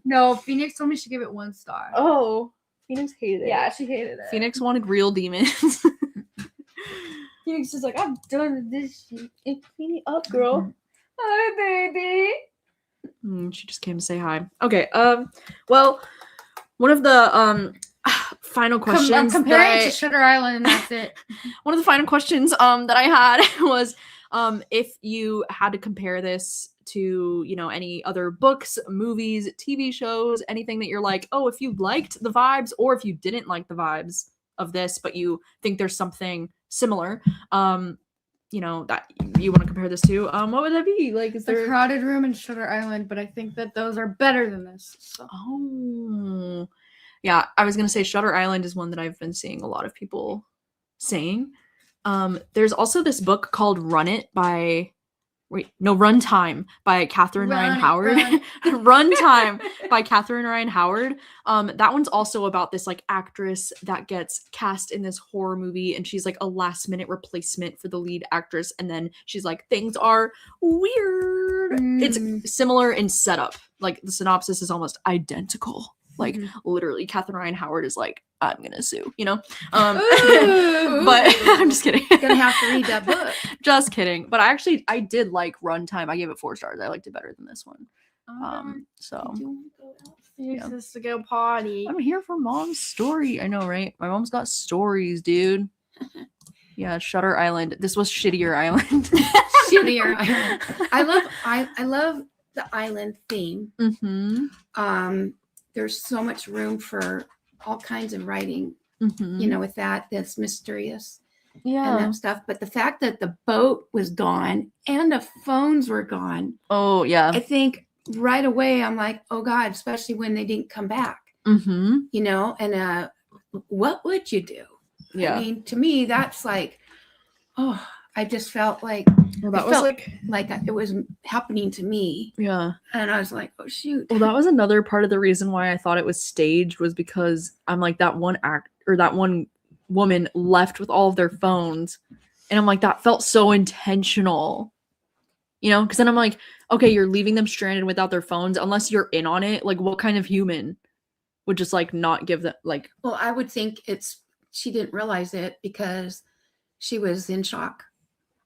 No, Phoenix told me she gave it 1 star. Oh, Phoenix hated it. Yeah, she hated it. Phoenix wanted real demons. Phoenix is like, I'm done with this shit. Clean it up, girl. Hi, baby. She just came to say hi. Okay. Well, one of the final questions. I'm comparing it to Shutter Island, and that's it. One of the final questions that I had was if you had to compare this to any other books, movies, TV shows, anything that you're like, oh, if you liked the vibes or if you didn't like the vibes of this, but you think there's something similar, that you want to compare this to, what would that be? Like, is The there Crowded Room and Shutter Island, but I think that those are better than this. So. Oh, yeah. I was gonna say Shutter Island is one that I've been seeing a lot of people saying. There's also this book called Runtime by Catherine Ryan Howard. Runtime by Catherine Ryan Howard. That one's also about this actress that gets cast in this horror movie, and she's a last minute replacement for the lead actress, and then she's like, things are weird. It's similar in setup. The synopsis is almost identical. Literally, Catherine Ryan Howard is like, I'm gonna sue, But I'm just kidding. You're gonna have to read that book. Just kidding. But I did like Runtime. I gave it 4 stars. I liked it better than this one. So Phoenix has to go potty. I'm here for Mom's story. I know, right? My mom's got stories, dude. Yeah, Shutter Island. This was Shittier Island. Shittier Island. I love the island theme. There's so much room for all kinds of writing, with that's mysterious and that stuff. But the fact that the boat was gone and the phones were gone. Oh, yeah. I think right away I'm like, oh God, especially when they didn't come back, and what would you do? Yeah. I mean, to me, that's like, oh, I just felt like, well, that was like it was happening to me. Yeah. And I was like, oh shoot. Well, that was another part of the reason why I thought it was staged, was because I'm like, that one woman left with all of their phones, and I'm like, that felt so intentional. You know, because then I'm like, okay, you're leaving them stranded without their phones unless you're in on it. Like, what kind of human would just like not give them like? Well, I would think she didn't realize it because she was in shock.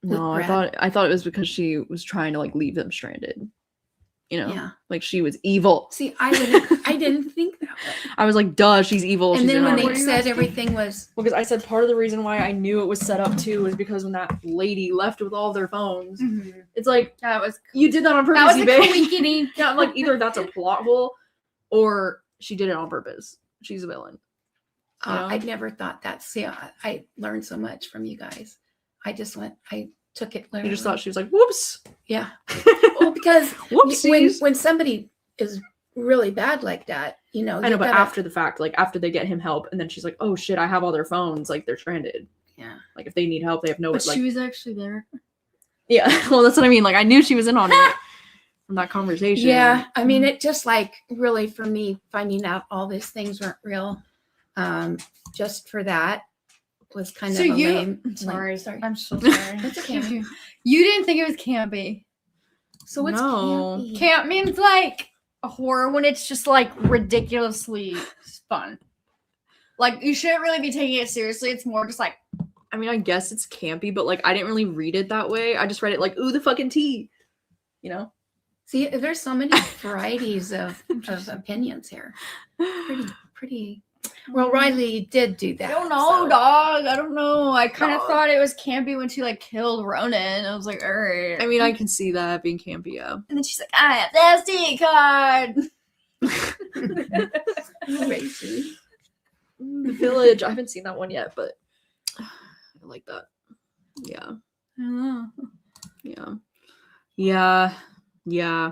with No, I Brad. thought it was because she was trying to like leave them stranded. You know, Yeah. like she was evil. See, I didn't think that way. I was like, duh, she's evil. And she's then in when on they it. What do you said guys think? everything was, Well, because I said part of the reason why I knew it was set up too was because when that lady left with all their phones, it's like That was you did that on purpose. that was a babe. coincidence. Yeah, like either that's a plot hole or she did it on purpose. She's a villain. You know? I never thought that. See, I learned so much from you guys. I took it literally. You just thought she was like, whoops. Yeah. Well, because Whoopsies. when somebody is really bad like that, you know. I know, you but gotta- after the fact, like after they get him help, and then she's like, "Oh shit, I have all their phones. Like they're stranded. Yeah. Like if they need help, they have no." But Like, she was actually there. yeah. Well, that's what I mean. Like I knew she was in on it from that conversation. Yeah. I mean, it just like really for me finding out all these things weren't real, just for that was kind So of a you- lame. I'm sorry. Sorry. I'm so sorry. That's okay. You didn't think it was campy. So what's No. campy? Camp means like a horror when it's just like ridiculously fun. Like you shouldn't really be taking it seriously. It's more just like I mean, I guess it's campy, but like I didn't really read it that way. I just read it like, "Ooh, the fucking tea," you know. See, there's so many varieties of opinions here. Pretty. Well, Riley did do that. I don't know, so- dog. I don't know. I kind of Dog. thought it was campy when she like killed Ronan. I was like, all right. I mean, I can see that being campy. Yeah. and then she's like, I have the SD card. Crazy. The Village. I haven't seen that one yet, but I like that. Yeah. I don't know. Yeah.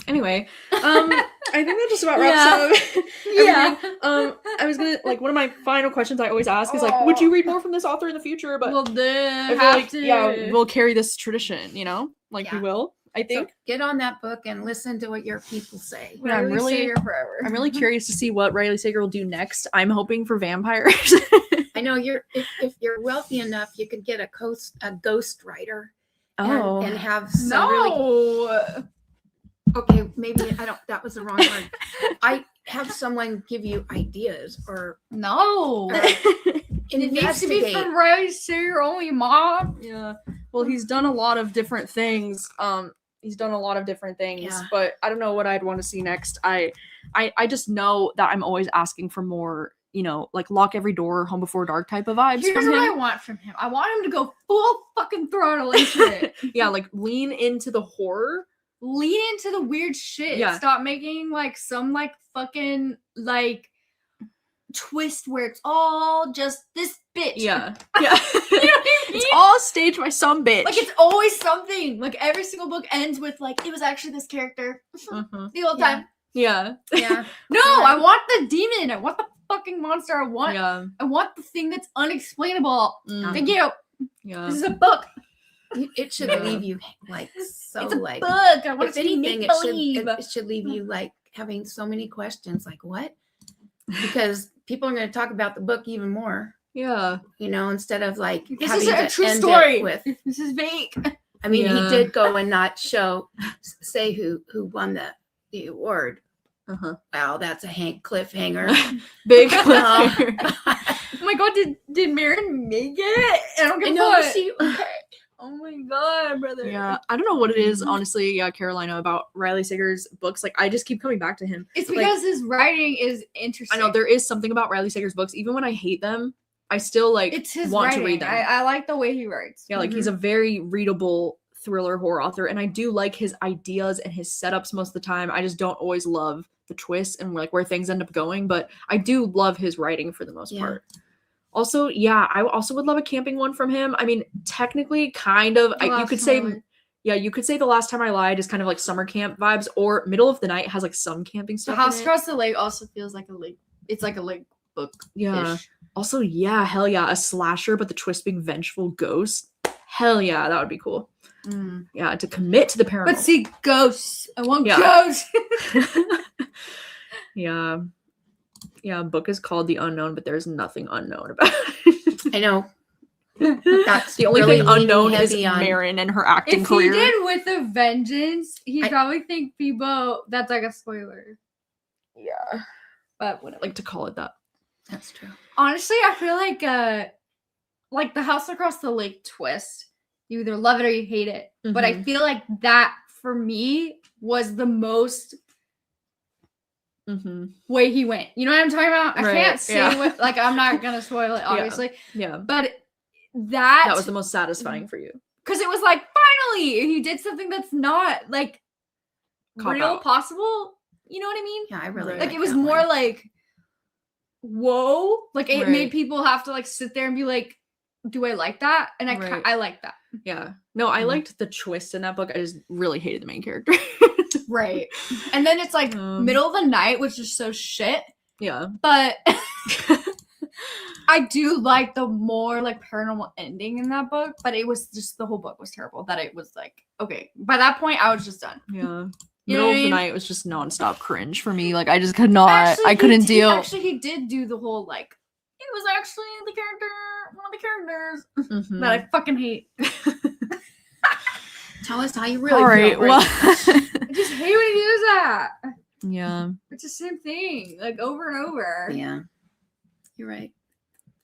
Anyway, I think that just about wraps up. Yeah. everything. I was gonna like one of my final questions I always ask is like, would you read more from this author in the future? But Well, then I feel have like to. yeah, we'll carry this tradition. You know, like we Yeah. will. I So think. get on that book and listen to what your people say. Yeah, I'm Riley really- Sager forever. I'm really curious to see what Riley Sager will do next. I'm hoping for vampires. I know if you're wealthy enough, you could get a ghost writer Oh. and have some really No. okay, maybe I don't that was the wrong word. I have someone give you ideas or No. investigate. It needs to be from Riley Sager only, Mom. Yeah. Well, he's done a lot of different things. Yeah. But I don't know what I'd want to see next. I just know that I'm always asking for more, you know, like Lock Every Door, Home Before Dark type of vibes Here's from what I him. want from him. I want him to go full fucking throttle into it. Yeah, like lean into the horror. Lean into the weird shit. Yeah. Stop making like some like fucking like twist where it's all just this bitch. Yeah. You know what I mean? It's all staged by some bitch. Like it's always something. Like every single book ends with like it was actually this character Mhm. the whole Yeah. time. Yeah. Yeah. No, I want the demon. I want the fucking monster. I want Yeah. the thing that's unexplainable. Mm, Thank you. yeah. This is a book. It should Yeah. leave you like so It's a like book. I want if it to be anything make it should believe. it should leave you like having so many questions like what? Because people are going to talk about the book even more, Yeah. you know, instead of like This having is a to true end it story. with This is fake. I mean, Yeah. he did go and not say who won the award. Uh-huh. Wow, that's a cliffhanger. Big Well, cliffhanger. Oh my god, did Marin make it? I don't I give a know. fuck. See, Oh my god, brother. Yeah, I don't know what it is, honestly. Yeah, Carolina, about Riley Sager's books. Like, I just keep coming back to him. It's Like, because his writing is I interesting. know there is something about Riley Sager's books. Even when I hate them, I still like It's his want writing. to read them. I like the way he writes. Yeah, like he's a very readable thriller horror author, and I do like his ideas and his setups most of the time. I just don't always love the twists and like where things end up going, but I do love his writing for the most Yeah. part. Also, yeah, I also would love a camping one from him. I mean, technically, kind of. You could say, yeah, you could say The Last Time I Lied is kind of like summer camp vibes, or Middle of the Night has like some camping The stuff. House in it. Across the Lake also feels like a lake. It's like a lake book. Yeah. Also, yeah, hell yeah, a slasher, but the twist being vengeful ghost. Hell yeah, that would be cool. Yeah, to commit to the paranormal. But see, ghosts. I want Yeah. ghosts. Yeah. Yeah, book is called The Unknown, but there's nothing unknown about it. I know. That's The only really thing leaning unknown is heavy on- Marin and her acting If career. he did with a vengeance, he'd I- probably think people that's like a spoiler. Yeah, But whatever. like to call it that. That's true. Honestly, I feel like the House Across the Lake twist. You either love it or you hate it. But I Mhm. feel like that for me was the most Mm-hmm. way he went. You know what I'm talking about? I Right, can't say yeah. what like I'm not gonna spoil it, obviously. Yeah, But that was the most satisfying for you. because it was like finally he did something that's not like Cop real out. possible. You know what I mean? Yeah, I really Right. Like like it was that more one. like whoa, like it Right. made people have to like sit there and be like, do I like that? And Right. I like that. Yeah. No, I Mhm. liked the twist in that book. I just really hated the main character. Right. And then it's like middle of the night, which is so shit. Yeah. But I do like the more like paranormal ending in that book, but it was just the whole book was terrible. That it was like, okay, by that point I was just done. Yeah. You know Middle what of I the mean? night was just nonstop cringe for me. Like I just could not. Actually, I couldn't he deal. He did do the whole like it was actually the character, one of the characters Mhm. that I fucking hate. Tell us how you really All right. feel. Well. I just hate when he does that. Yeah. It's the same thing, like over and over. Yeah, you're right.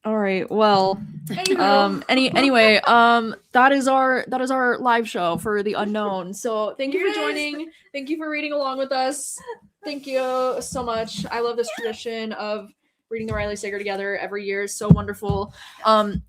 All right. Well. Anywho. Anyway. That is our live show for The Unknown. So thank you for Yes. joining. Thank you for reading along with us. Thank you so much. I love this tradition of reading the Riley Sager together every year. It's so wonderful. I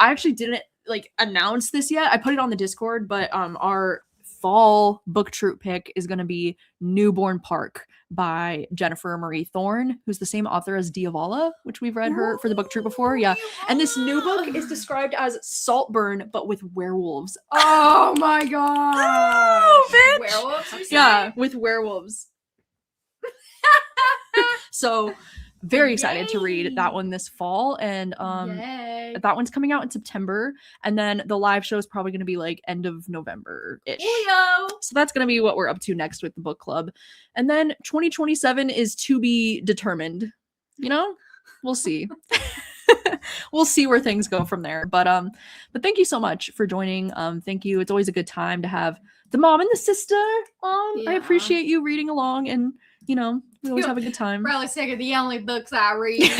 actually didn't like announce this yet. I put it on the Discord, but our fall book troop pick is going to be Newbourne Park by Jennifer Marie Thorne, who's the same author as Diavala, which we've read her for the book troop before. Yeah. And this new book is described as Saltburn, but with werewolves. Oh my god! Oh, bitch! Werewolves? you say? Yeah, with werewolves. So very excited to read that one this fall. And Yay. that one's coming out in September. And then the live show is probably going to be like end of November-ish. Julio. So that's going to be what we're up to next with the book club. And then 2027 is to be determined. You know, we'll see. We'll see where things go from there. But thank you so much for joining. Thank you. It's always a good time to have the mom and the sister on. I Yeah. appreciate you reading along, and we always have a good time. Riley Sager, the only books I read.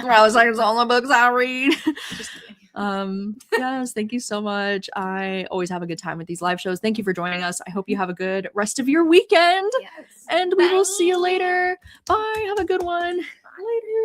Riley Sager's all the books I read. Just kidding. Yes, thank you so much. I always have a good time with these live shows. Thank you for joining us. I hope you have a good rest of your weekend, Yes. and we will see you Bye. later. Bye. Have a good one. Later.